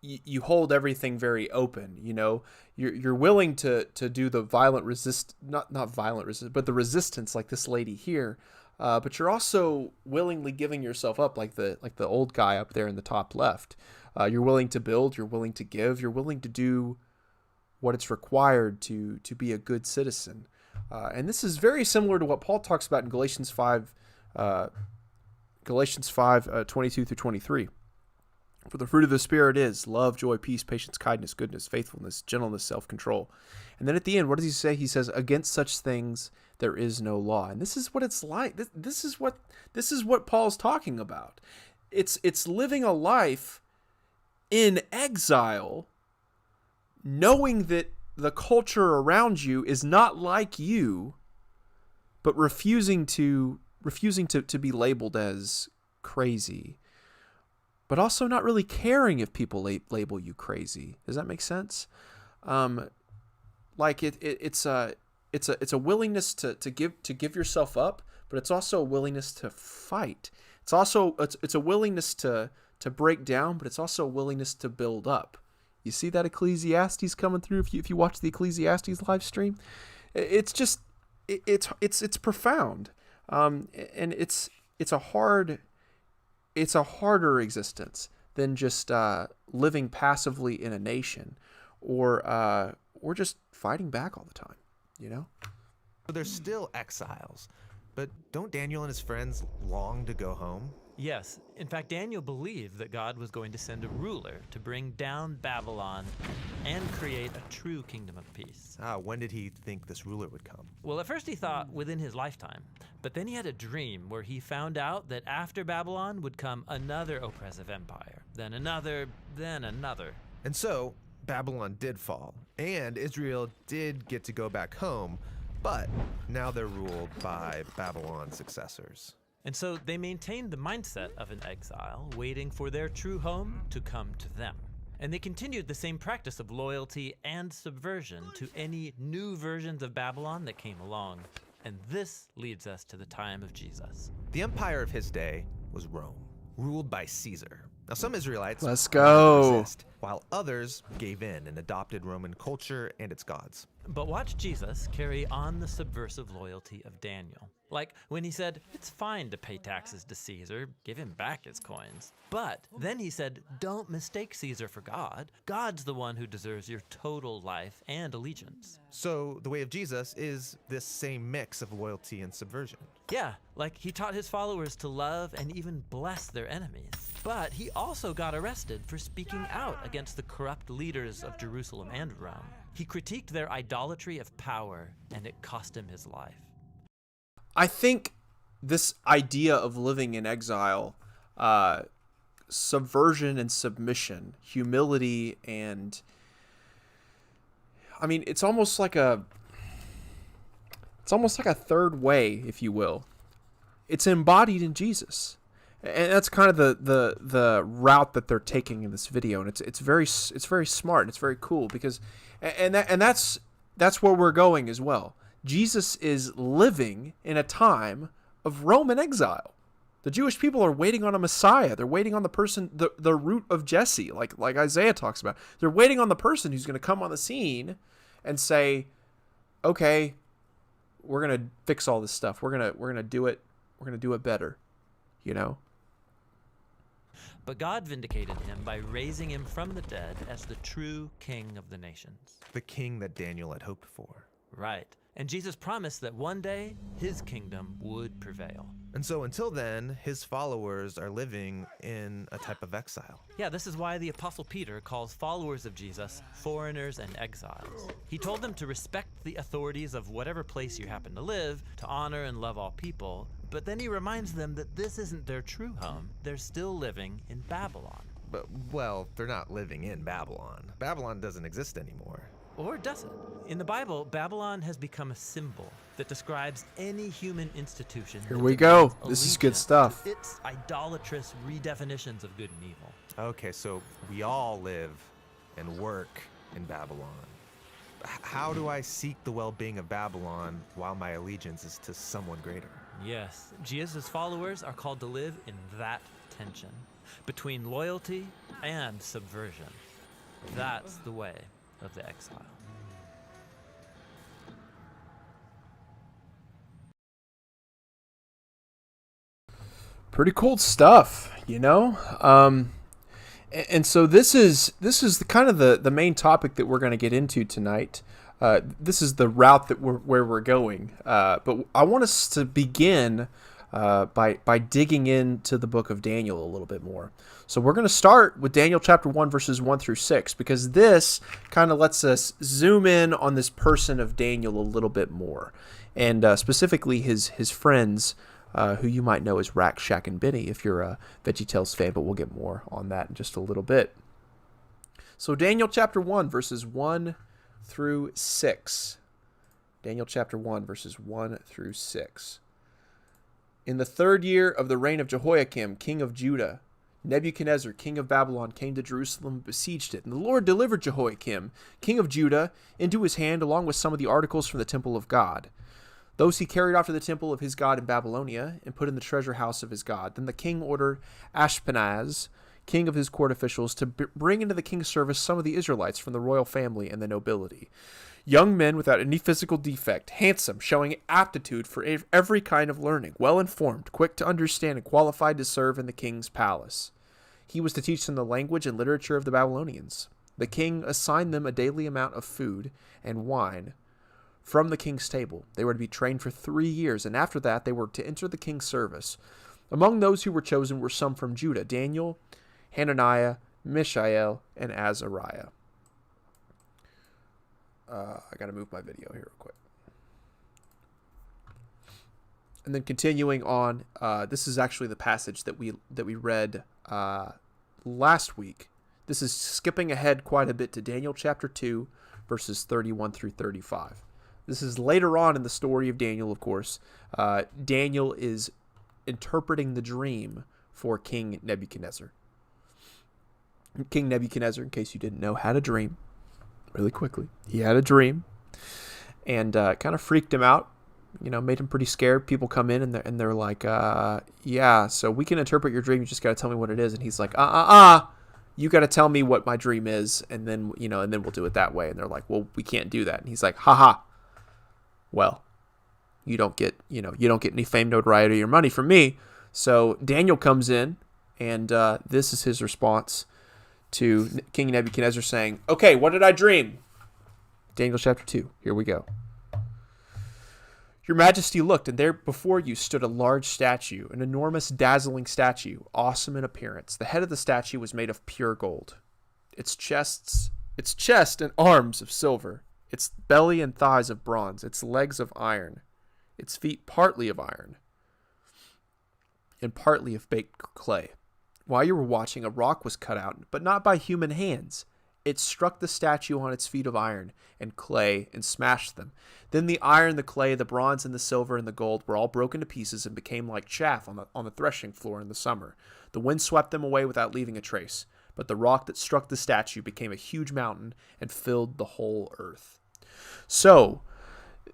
you hold everything very open. You're willing to do the violent not violent resist, but the resistance like this lady here. But you're also willingly giving yourself up like the old guy up there in the top left. You're willing to build, you're willing to give, you're willing to do what it's required to be a good citizen. And this is very similar to what Paul talks about in Galatians 5, 22 through 23. For the fruit of the Spirit is love, joy, peace, patience, kindness, goodness, faithfulness, gentleness, self-control. And then at the end, what does he say? He says, against such things there is no law. And this is what it's like. This is what Paul's talking about. It's living a life in exile, knowing that the culture around you is not like you, but refusing to be labeled as crazy, but also not really caring if people label you crazy. Does that make sense? It's a willingness to give yourself up, but it's also a willingness to fight. It's a willingness to break down, but it's also a willingness to build up. You see that Ecclesiastes coming through if you watch the Ecclesiastes live stream? It's profound. And it's a harder existence than just living passively in a nation or just fighting back all the time, But they're still exiles. But don't Daniel and his friends long to go home? Yes, in fact, Daniel believed that God was going to send a ruler to bring down Babylon and create a true kingdom of peace. When did he think this ruler would come? Well, at first he thought within his lifetime, but then he had a dream where he found out that after Babylon would come another oppressive empire, then another, then another. And so, Babylon did fall, and Israel did get to go back home, but now they're ruled by Babylon's successors. And so they maintained the mindset of an exile, waiting for their true home to come to them. And they continued the same practice of loyalty and subversion to any new versions of Babylon that came along. And this leads us to the time of Jesus. The empire of his day was Rome, ruled by Caesar. Now, some Israelites Let's go. resist, while others gave in and adopted Roman culture and its gods. But watch Jesus carry on the subversive loyalty of Daniel. Like when he said, it's fine to pay taxes to Caesar, give him back his coins. But then he said, don't mistake Caesar for God. God's the one who deserves your total life and allegiance. So the way of Jesus is this same mix of loyalty and subversion. Yeah, like he taught his followers to love and even bless their enemies. But he also got arrested for speaking out against the corrupt leaders of Jerusalem and Rome. He critiqued their idolatry of power, and it cost him his life. I think this idea of living in exile, subversion and submission, humility, and I mean, it's almost like a third way, if you will. It's embodied in Jesus, and that's kind of the route that they're taking in this video, and it's very smart and it's very cool because, that's where we're going as well. Jesus is living in a time of Roman exile. The Jewish people are waiting on a Messiah. They're waiting on the person, the root of Jesse, like Isaiah talks about. They're waiting on the person who's going to come on the scene and say, okay, we're going to fix all this stuff. We're going to do it. We're going to do it better, you know? But God vindicated him by raising him from the dead as the true king of the nations. The king that Daniel had hoped for. Right. And Jesus promised that one day his kingdom would prevail. And so until then, his followers are living in a type of exile. Yeah, this is why the Apostle Peter calls followers of Jesus foreigners and exiles. He told them to respect the authorities of whatever place you happen to live, to honor and love all people, but then he reminds them that this isn't their true home. They're still living in Babylon. But, well, they're not living in Babylon. Babylon doesn't exist anymore. Or does it? In the Bible, Babylon has become a symbol that describes any human institution. Here we go. This is good stuff. It's idolatrous redefinitions of good and evil. Okay, so we all live and work in Babylon. How do I seek the well-being of Babylon while my allegiance is to someone greater? Yes, Jesus' followers are called to live in that tension between loyalty and subversion. That's the way of the exile. Pretty cool stuff, you know? And so this is the kind of the main topic that we're going to get into tonight. This is the route that where we're going. But I want us to begin by digging into the book of Daniel a little bit more. So we're going to start with Daniel chapter 1, verses 1 through 6, because this kind of lets us zoom in on this person of Daniel a little bit more, and specifically his friends, who you might know as Rack, Shack, and Benny if you're a VeggieTales fan, but we'll get more on that in just a little bit. So Daniel chapter 1, verses 1 through 6. Daniel chapter 1, verses 1 through 6. In the 3rd year of the reign of Jehoiakim, king of Judah, Nebuchadnezzar, king of Babylon, came to Jerusalem and besieged it. And the Lord delivered Jehoiakim, king of Judah, into his hand, along with some of the articles from the temple of God. Those he carried off to the temple of his God in Babylonia, and put in the treasure house of his God. Then the king ordered Ashpenaz, king of his court officials, to bring into the king's service some of the Israelites from the royal family and the nobility. Young men without any physical defect, handsome, showing aptitude for every kind of learning, well-informed, quick to understand, and qualified to serve in the king's palace. He was to teach them the language and literature of the Babylonians. The king assigned them a daily amount of food and wine from the king's table. They were to be trained for 3 years, and after that they were to enter the king's service. Among those who were chosen were some from Judah: Daniel, Hananiah, Mishael, and Azariah. I got to move my video here real quick. And then continuing on, this is actually the passage that we read last week. This is skipping ahead quite a bit to Daniel chapter 2, verses 31 through 35. This is later on in the story of Daniel, of course. Daniel is interpreting the dream for King Nebuchadnezzar. King Nebuchadnezzar, in case you didn't know, had a dream. Really quickly, he had a dream, and kind of freaked him out. You know, made him pretty scared. People come in and they're like, "Yeah, so we can interpret your dream. You just got to tell me what it is." And he's like, you got to tell me what my dream is, and then we'll do it that way." And they're like, "Well, we can't do that." And he's like, "Ha. Well, you don't get any fame, notoriety, or money from me." So Daniel comes in, and this is his response to King Nebuchadnezzar, saying, "Okay, what did I dream?" Daniel chapter 2, here we go. "Your Majesty looked, and there before you stood a large statue, an enormous, dazzling statue, awesome in appearance. The head of the statue was made of pure gold. Its chests its chest and arms of silver, its belly and thighs of bronze, its legs of iron, its feet partly of iron, and partly of baked clay. While you were watching, a rock was cut out, but not by human hands. It struck the statue on its feet of iron and clay and smashed them. Then the iron, the clay, the bronze, and the silver and the gold were all broken to pieces and became like chaff on the threshing floor in the summer. The wind swept them away without leaving a trace. But the rock that struck the statue became a huge mountain and filled the whole earth. So,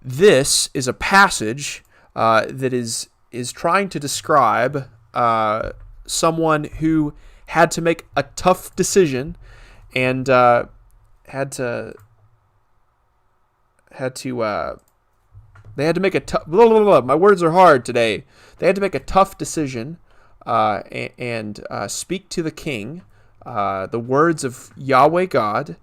this is a passage that is trying to describe someone who had to make a tough decision and had to make a tough. My words are hard today. They had to make a tough decision and speak to the king the words of Yahweh God,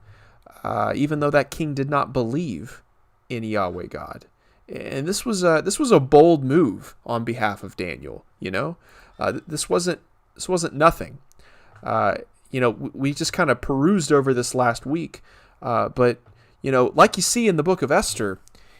even though that king did not believe in Yahweh God. And this was a bold move on behalf of Daniel. This wasn't nothing. We just kind of perused over this last week, but like you see in the book of Esther,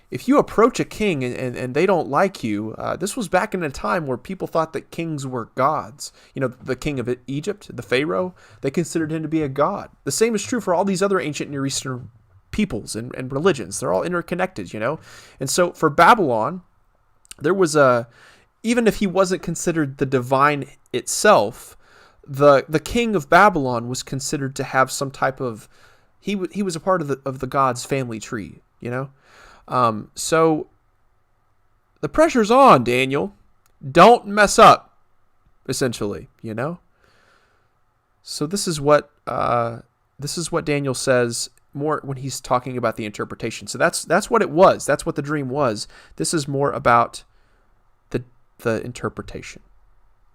if you approach a king and they don't like you, this was back in a time where people thought that kings were gods. The king of Egypt, the Pharaoh, they considered him to be a god. The same is true for all these other ancient Near Eastern peoples and religions. They're all interconnected, And so for Babylon, there was even if he wasn't considered the divine itself, the king of Babylon was considered to have some type of, he was a part of the god's family tree, So the pressure's on, Daniel. Don't mess up, essentially, So this is what Daniel says more when he's talking about the interpretation. So that's what it was. That's what the dream was. This is more about the interpretation.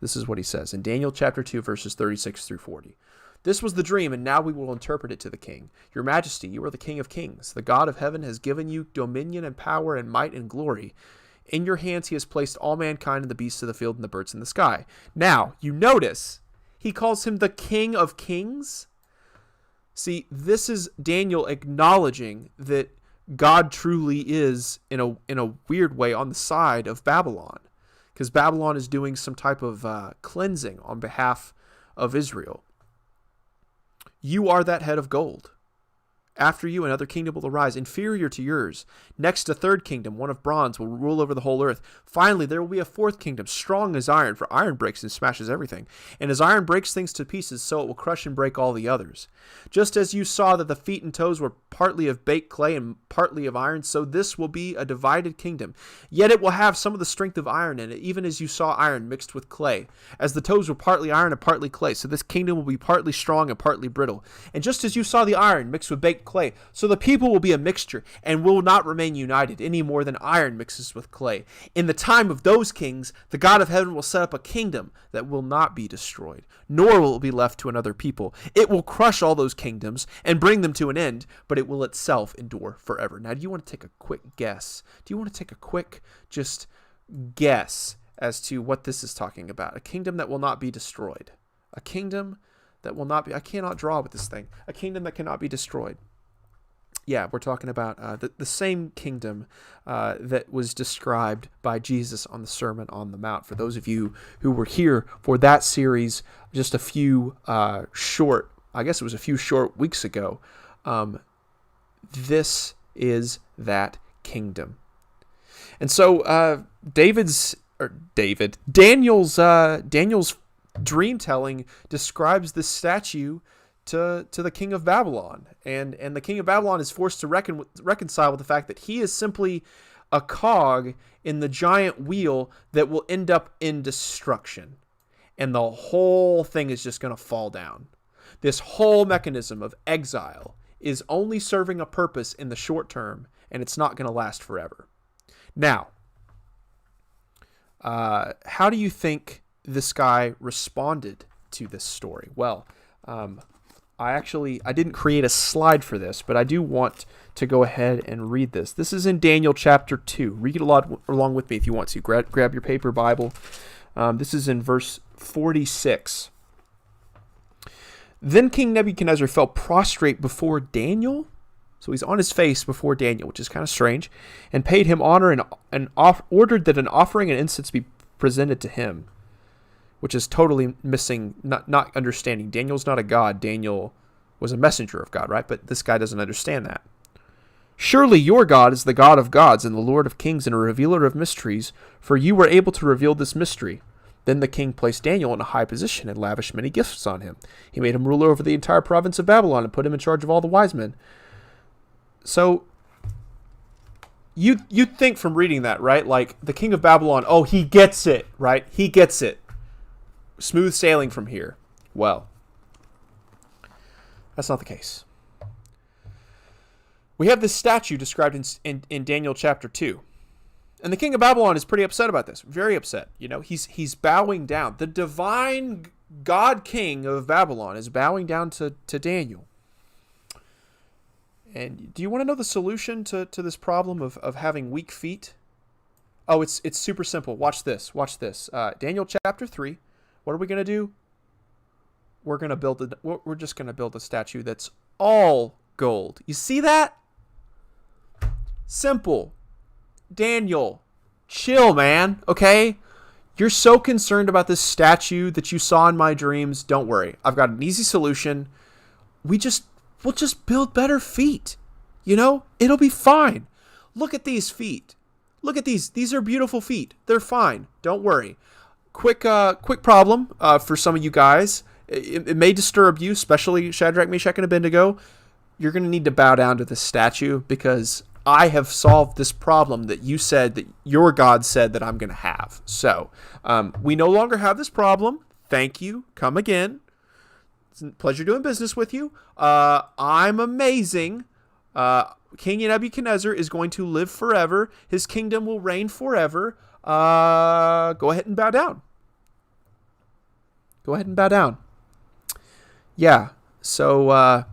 This is what he says in Daniel chapter 2, verses 36 through 40. This was the dream, and now we will interpret it to the king. Your majesty, you are the king of kings. The God of heaven has given you dominion and power and might and glory. In your hands he has placed all mankind and the beasts of the field and the birds in the sky. Now, you notice, he calls him the king of kings. See, this is Daniel acknowledging that God truly is, in a weird way, on the side of Babylon. Because Babylon is doing some type of cleansing on behalf of Israel. You are that head of gold. After you, another kingdom will arise, inferior to yours. Next, a third kingdom, one of bronze, will rule over the whole earth. Finally, there will be a fourth kingdom, strong as iron, for iron breaks and smashes everything. And as iron breaks things to pieces, so it will crush and break all the others. Just as you saw that the feet and toes were partly of baked clay and partly of iron, so this will be a divided kingdom. Yet it will have some of the strength of iron in it, even as you saw iron mixed with clay. As the toes were partly iron and partly clay, so this kingdom will be partly strong and partly brittle. And just as you saw the iron mixed with baked clay, so the people will be a mixture and will not remain united any more than iron mixes with clay. In the time of those kings, the God of heaven will set up a kingdom that will not be destroyed, nor will it be left to another people. It will crush all those kingdoms and bring them to an end, but it will itself endure forever. Now, do you want to take a quick guess? Do you want to take a quick just guess as to what this is talking about? A kingdom that will not be destroyed. A kingdom that will not be, I cannot draw with this thing. A kingdom that cannot be destroyed. Yeah, we're talking about the same kingdom that was described by Jesus on the Sermon on the Mount. For those of you who were here for that series just a few short weeks ago, this is that kingdom. And so Daniel's dream telling describes this statue to the king of Babylon, and the king of Babylon is forced to reconcile with the fact that he is simply a cog in the giant wheel that will end up in destruction, and the whole thing is just going to fall down. This whole mechanism of exile is only serving a purpose in the short term, and it's not going to last forever. Now, how do you think this guy responded to this story? Well, I didn't create a slide for this, but I do want to go ahead and read this. This is in Daniel chapter 2. Read it along with me if you want to. Grab your paper Bible. This is in verse 46. Then King Nebuchadnezzar fell prostrate before Daniel. So he's on his face before Daniel, which is kind of strange, and paid him honor and ordered that an offering and incense be presented to him, which is totally missing, not understanding. Daniel's not a god. Daniel was a messenger of God, right? But this guy doesn't understand that. Surely your God is the God of gods and the Lord of kings and a revealer of mysteries, for you were able to reveal this mystery. Then the king placed Daniel in a high position and lavished many gifts on him. He made him ruler over the entire province of Babylon and put him in charge of all the wise men. So you'd think from reading that, right? Like the king of Babylon, oh, he gets it, right? He gets it. Smooth sailing from here. Well, that's not the case. We have this statue described in Daniel chapter 2. And the king of Babylon is pretty upset about this. Very upset. You know, he's bowing down. The divine God king of Babylon is bowing down to Daniel. And do you want to know the solution to this problem of having weak feet? Oh, it's super simple. Watch this. Watch this. Daniel chapter 3. What are we going to do? We're just going to build a statue that's all gold. You see that? Simple. Daniel, chill, man. Okay? You're so concerned about this statue that you saw in my dreams. Don't worry. I've got an easy solution. We'll just build better feet. You know, it'll be fine. Look at these feet. Look at these. These are beautiful feet. They're fine. Don't worry. Quick problem for some of you guys. It may disturb you, especially Shadrach, Meshach, and Abednego. You're going to need to bow down to this statue because I have solved this problem that you said that your God said that I'm going to have. So we no longer have this problem. Thank you. Come again. It's a pleasure doing business with you. I'm amazing. King Nebuchadnezzar is going to live forever. His kingdom will reign forever. Go ahead and bow down. Go ahead and bow down. Yeah. So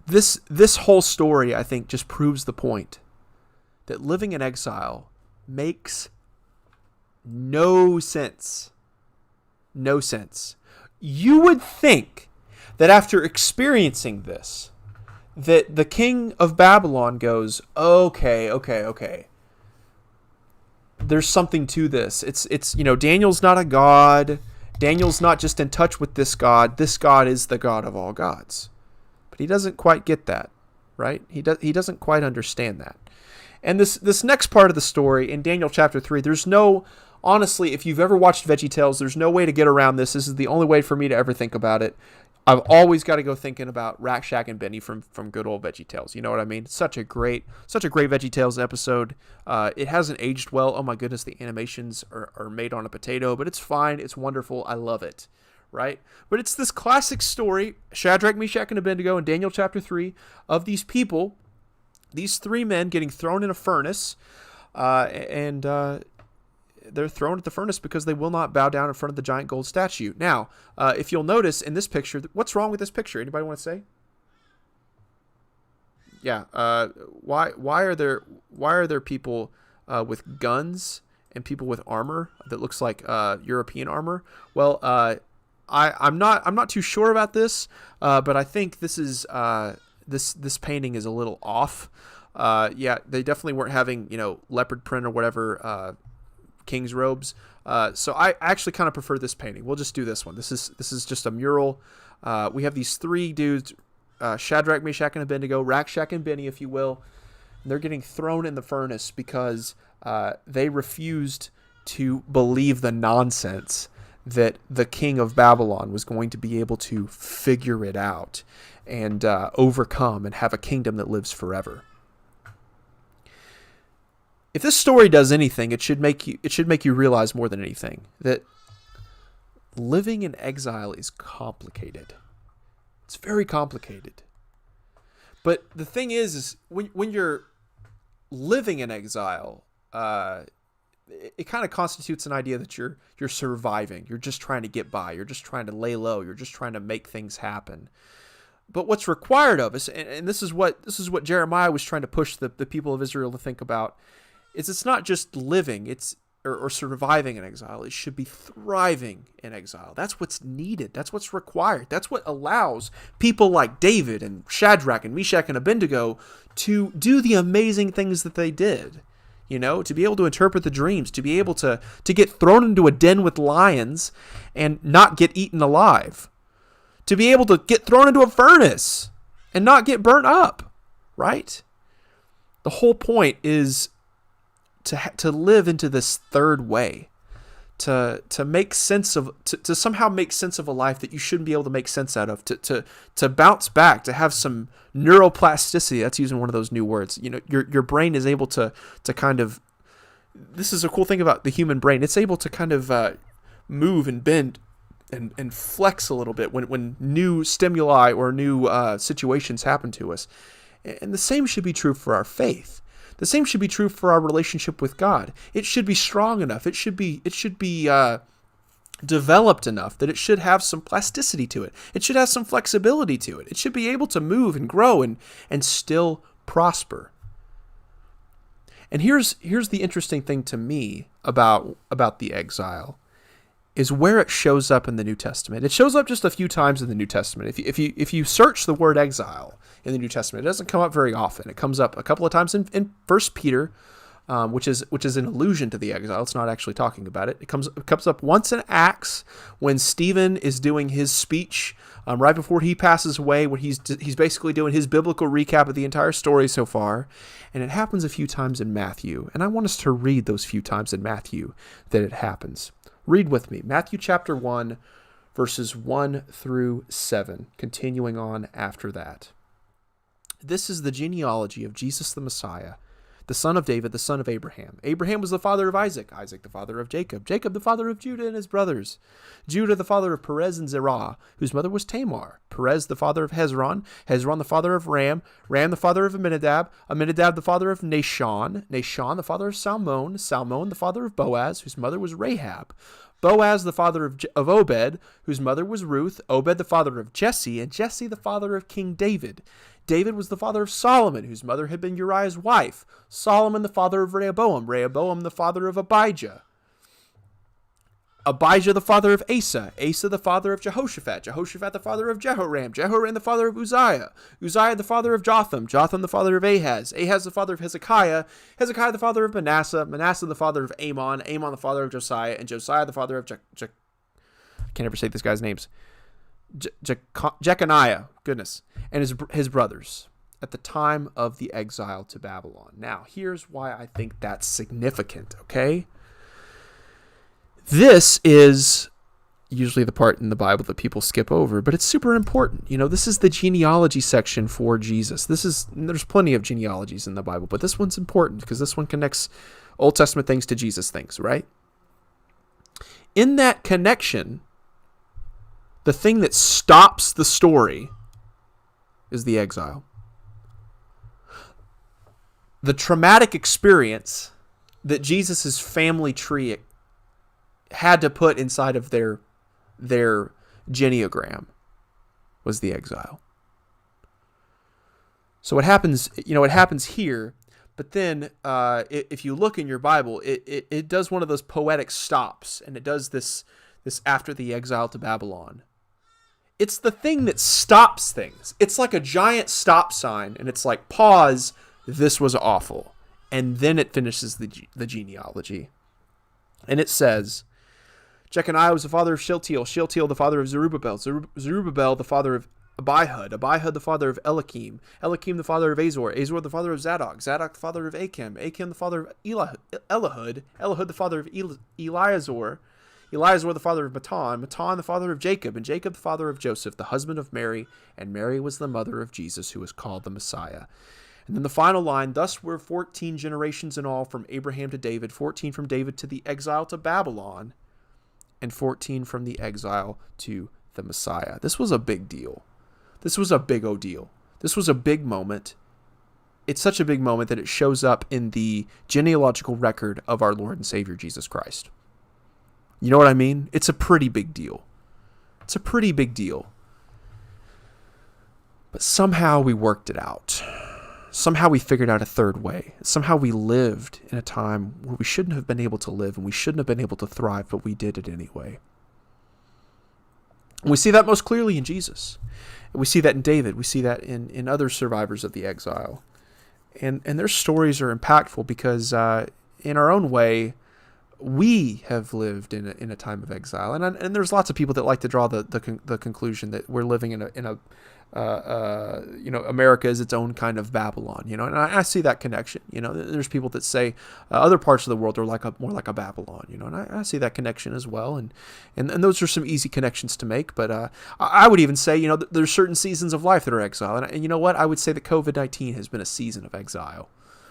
this whole story, I think, just proves the point that living in exile makes no sense. No sense. You would think that after experiencing this, that the king of Babylon goes, okay. There's something to this. It's Daniel's not a god. Daniel's not just in touch with this God. This God is the God of all gods. But he doesn't quite get that, right? He doesn't quite understand that. And this next part of the story in Daniel chapter 3, honestly, if you've ever watched VeggieTales, there's no way to get around this. This is the only way for me to ever think about it. I've always got to go thinking about Rack, Shack, and Benny from good old VeggieTales. You know what I mean? Such a great VeggieTales episode. It hasn't aged well. Oh my goodness, the animations are made on a potato, but it's fine. It's wonderful. I love it. Right? But it's this classic story, Shadrach, Meshach, and Abednego in Daniel chapter 3, of these people, these three men getting thrown in a furnace, and they're thrown at the furnace because they will not bow down in front of the giant gold statue. Now, if you'll notice in this picture, what's wrong with this picture? Anybody want to say? Yeah. Why are there people with guns and people with armor that looks like European armor? Well, I'm not too sure about this, but I think this is this painting is a little off. Yeah, they definitely weren't having leopard print or whatever king's robes. So I actually kind of prefer this painting. We'll just do this one. This is just a mural. We have these three dudes, Shadrach, Meshach, and Abednego, Rack, Shack, and Benny, if you will. And they're getting thrown in the furnace because they refused to believe the nonsense that the king of Babylon was going to be able to figure it out and overcome and have a kingdom that lives forever. If this story does anything, it should make you realize more than anything that living in exile is complicated. It's very complicated. But the thing is when you're living in exile, it kind of constitutes an idea that you're surviving. You're just trying to get by. You're just trying to lay low. You're just trying to make things happen. But what's required of us, and this is what Jeremiah was trying to push the people of Israel to think about, is it's not just living. It's or surviving in exile. It should be thriving in exile. That's what's needed. That's what's required. That's what allows people like David and Shadrach and Meshach and Abednego to do the amazing things that they did. To be able to interpret the dreams, to be able to get thrown into a den with lions and not get eaten alive, to be able to get thrown into a furnace and not get burnt up, right? The whole point is to live into this third way, to make sense of, to somehow make sense of a life that you shouldn't be able to make sense out of, to bounce back, to have some neuroplasticity. That's using one of those new words. Your brain is able to kind of, this is a cool thing about the human brain. It's able to kind of move and bend and flex a little bit when new stimuli or new situations happen to us. And the same should be true for our faith. The same should be true for our relationship with God. It should be strong enough. It should be developed enough that it should have some plasticity to it. It should have some flexibility to it. It should be able to move and grow and still prosper. And here's the interesting thing to me about the exile, is where it shows up in the New Testament. It shows up just a few times in the New Testament. If you search the word exile in the New Testament, it doesn't come up very often. It comes up a couple of times in 1 Peter, which is an allusion to the exile. It's not actually talking about it. It comes up once in Acts when Stephen is doing his speech right before he passes away, when he's basically doing his biblical recap of the entire story so far. And it happens a few times in Matthew. And I want us to read those few times in Matthew that it happens. Read with me, Matthew chapter 1, verses 1 through 7, continuing on after that. This is the genealogy of Jesus the Messiah, the son of David, the son of Abraham. Abraham was the father of Isaac, Isaac the father of Jacob, Jacob the father of Judah and his brothers, Judah the father of Perez and Zerah, whose mother was Tamar, Perez the father of Hezron, Hezron the father of Ram, Ram the father of Amminadab, Amminadab the father of Nahshon, Nahshon the father of Salmon, Salmon the father of Boaz, whose mother was Rahab, Boaz the father of Obed, whose mother was Ruth, Obed the father of Jesse, and Jesse the father of King David. David was the father of Solomon, whose mother had been Uriah's wife. Solomon the father of Rehoboam, Rehoboam the father of Abijah. Abijah the father of Asa, Asa the father of Jehoshaphat, Jehoshaphat the father of Jehoram, Jehoram the father of Uzziah, Uzziah the father of Jotham, Jotham the father of Ahaz, Ahaz the father of Hezekiah, Hezekiah the father of Manasseh, Manasseh the father of Amon, Amon the father of Josiah, and Josiah the father of I can't ever say this guy's names. Jeconiah, goodness, and his brothers at the time of the exile to Babylon. Now, here's why I think that's significant, okay? This is usually the part in the Bible that people skip over, but it's super important. This is the genealogy section for Jesus. There's plenty of genealogies in the Bible, but this one's important because this one connects Old Testament things to Jesus things, right? In that connection, the thing that stops the story is the exile. The traumatic experience that Jesus' family tree had to put inside of their genealogy was the exile. So it happens here, but then if you look in your Bible, it does one of those poetic stops, and it does this after the exile to Babylon. It's the thing that stops things. It's like a giant stop sign, and it's like, pause, this was awful. And then it finishes the genealogy. And it says, Jeconiah was the father of Shealtiel, Shealtiel the father of Zerubbabel, Zerubbabel the father of Abihud, Abihud the father of Eliakim, Eliakim the father of Azor, Azor the father of Zadok, Zadok the father of Achim, Achim the father of Elihud, Elihud the father of Eleazar, Eleazar the father of Matan, Matan the father of Jacob, and Jacob the father of Joseph, the husband of Mary, and Mary was the mother of Jesus, who was called the Messiah. And then the final line, thus were 14 generations in all from Abraham to David, 14 from David to the exile to Babylon, and 14 from the exile to the Messiah. This was a big deal. This was a big deal. This was a big moment. It's such a big moment that it shows up in the genealogical record of our Lord and Savior Jesus Christ. You know what I mean? It's a pretty big deal. It's a pretty big deal. But somehow we worked it out. somehow we figured out a third way. Somehow we lived in a time where we shouldn't have been able to live and we shouldn't have been able to thrive, but we did it anyway. And we see that most clearly in Jesus. We see that in David. We see that in other survivors of the exile. And their stories are impactful because in our own way, we have lived in a time of exile. And there's lots of people that like to draw the conclusion that we're living in a America is its own kind of Babylon, and I see that connection. There's people that say other parts of the world are more like a Babylon, and I see that connection as well. And those are some easy connections to make. But I would even say, there's certain seasons of life that are exile. And you know what? I would say that COVID-19 has been a season of exile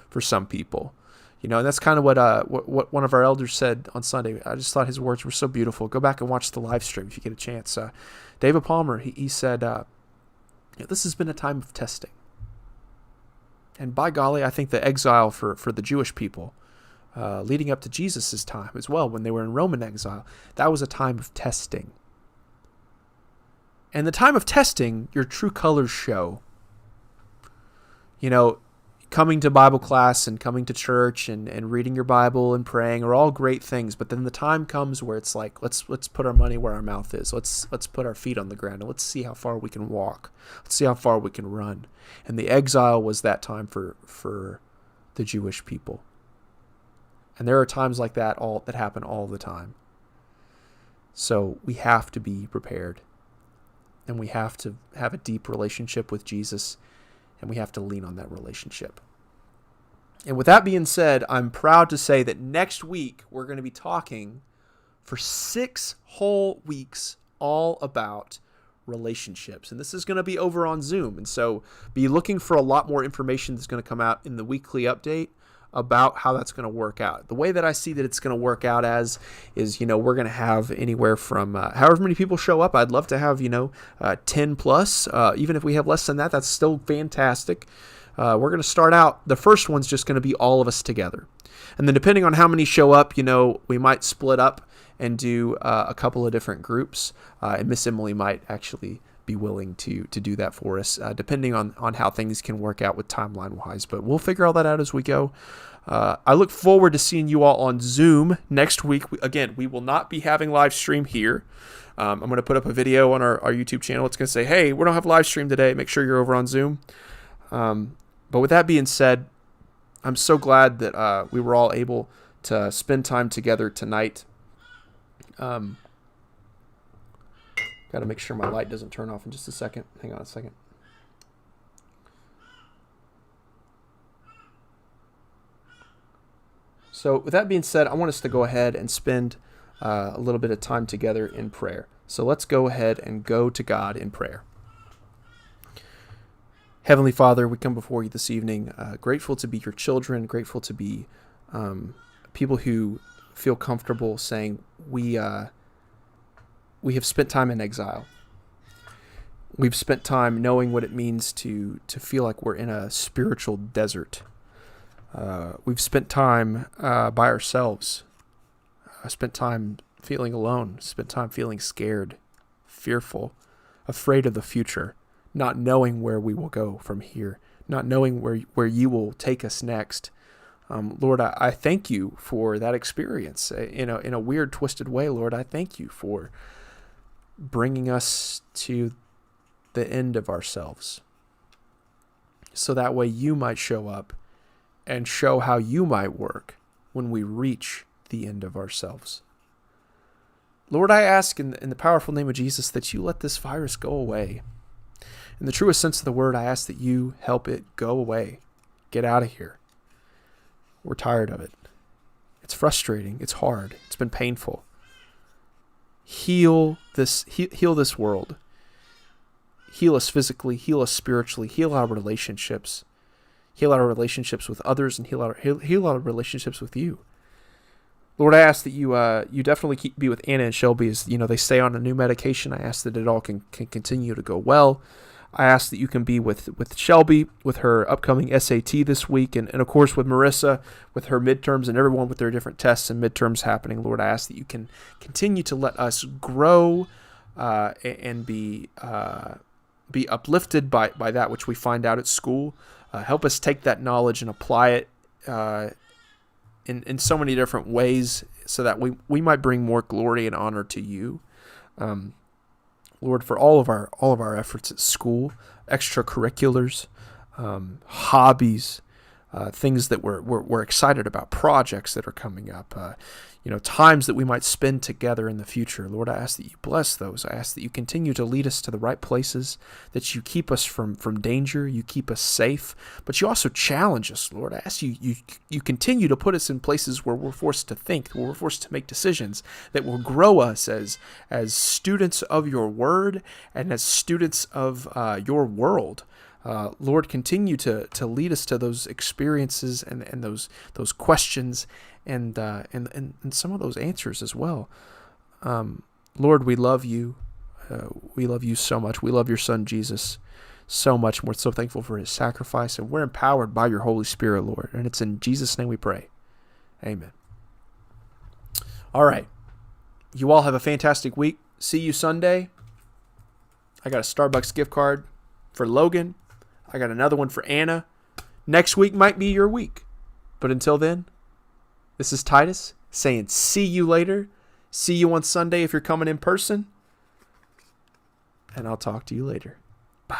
for some people. And that's kind of what one of our elders said on Sunday. I just thought his words were so beautiful. Go back and watch the live stream if you get a chance. David Palmer, he said, this has been a time of testing. And by golly, I think the exile for the Jewish people, leading up to Jesus' time as well, when they were in Roman exile, that was a time of testing. And the time of testing, your true colors show. Coming to Bible class and coming to church and reading your Bible and praying are all great things, but then the time comes where it's like, let's put our money where our mouth is. Let's put our feet on the ground and let's see how far we can walk. Let's see how far we can run. And the exile was that time for the Jewish people. And there are times like that that happen all the time. So we have to be prepared. And we have to have a deep relationship with Jesus. And we have to lean on that relationship. And with that being said, I'm proud to say that next week we're going to be talking for 6 whole weeks all about relationships. And this is going to be over on Zoom. And so be looking for a lot more information that's going to come out in the weekly update about how that's going to work out. The way that I see that it's going to work out as is, we're going to have anywhere from however many people show up. I'd love to have, 10 plus. Even if we have less than that, that's still fantastic. We're going to start out. The first one's just going to be all of us together. And then depending on how many show up, we might split up and do a couple of different groups. And Miss Emily might actually be willing to do that for us, depending on how things can work out with timeline-wise. But we'll figure all that out as we go. I look forward to seeing you all on Zoom next week. We will not be having live stream here. I'm going to put up a video on our YouTube channel. It's going to say, hey, we don't have live stream today. Make sure you're over on Zoom. But with that being said, I'm so glad that we were all able to spend time together tonight. Got to make sure my light doesn't turn off in just a second. Hang on a second. So with that being said, I want us to go ahead and spend a little bit of time together in prayer. So let's go ahead and go to God in prayer. Heavenly Father, we come before you this evening, grateful to be your children, grateful to be people who feel comfortable saying we have spent time in exile. We've spent time knowing what it means to feel like we're in a spiritual desert. We've spent time by ourselves. Spent time feeling alone. Spent time feeling scared, fearful, afraid of the future, not knowing where we will go from here, not knowing where you will take us next. Lord, I thank you for that experience in a weird, twisted way. Lord, I thank you for bringing us to the end of ourselves, so that way you might show up and show how you might work when we reach the end of ourselves. Lord, I ask in the powerful name of Jesus that you let this virus go away. In the truest sense of the word, I ask that you help it go away. Get out of here. We're tired of it. It's frustrating. It's hard. It's been painful. Heal this world. Heal us physically. Heal us spiritually. Heal our relationships. Heal our relationships with others, and heal our relationships with you. Lord, I ask that you definitely be with Anna and Shelby as they stay on a new medication. I ask that it all can continue to go well. I ask that you can be with Shelby with her upcoming SAT this week, and of course with Marissa with her midterms and everyone with their different tests and midterms happening. Lord, I ask that you can continue to let us grow and be uplifted by that which we find out at school. Help us take that knowledge and apply it in so many different ways so that we might bring more glory and honor to you. Lord, for all of our efforts at school, extracurriculars, hobbies, things that we're excited about, projects that are coming up, times that we might spend together in the future. Lord, I ask that you bless those. I ask that you continue to lead us to the right places, that you keep us from danger, you keep us safe, but you also challenge us, Lord. I ask you continue to put us in places where we're forced to think, where we're forced to make decisions that will grow us as students of your word and as students of your world. Lord, continue to lead us to those experiences and those questions and some of those answers as well. Lord, we love you. We love you so much. We love your son, Jesus, so much. And we're so thankful for his sacrifice, and we're empowered by your Holy Spirit, Lord. And it's in Jesus' name we pray. Amen. All right. You all have a fantastic week. See you Sunday. I got a Starbucks gift card for Logan. I got another one for Anna. Next week might be your week. But until then, this is Titus saying see you later. See you on Sunday if you're coming in person. And I'll talk to you later. Bye.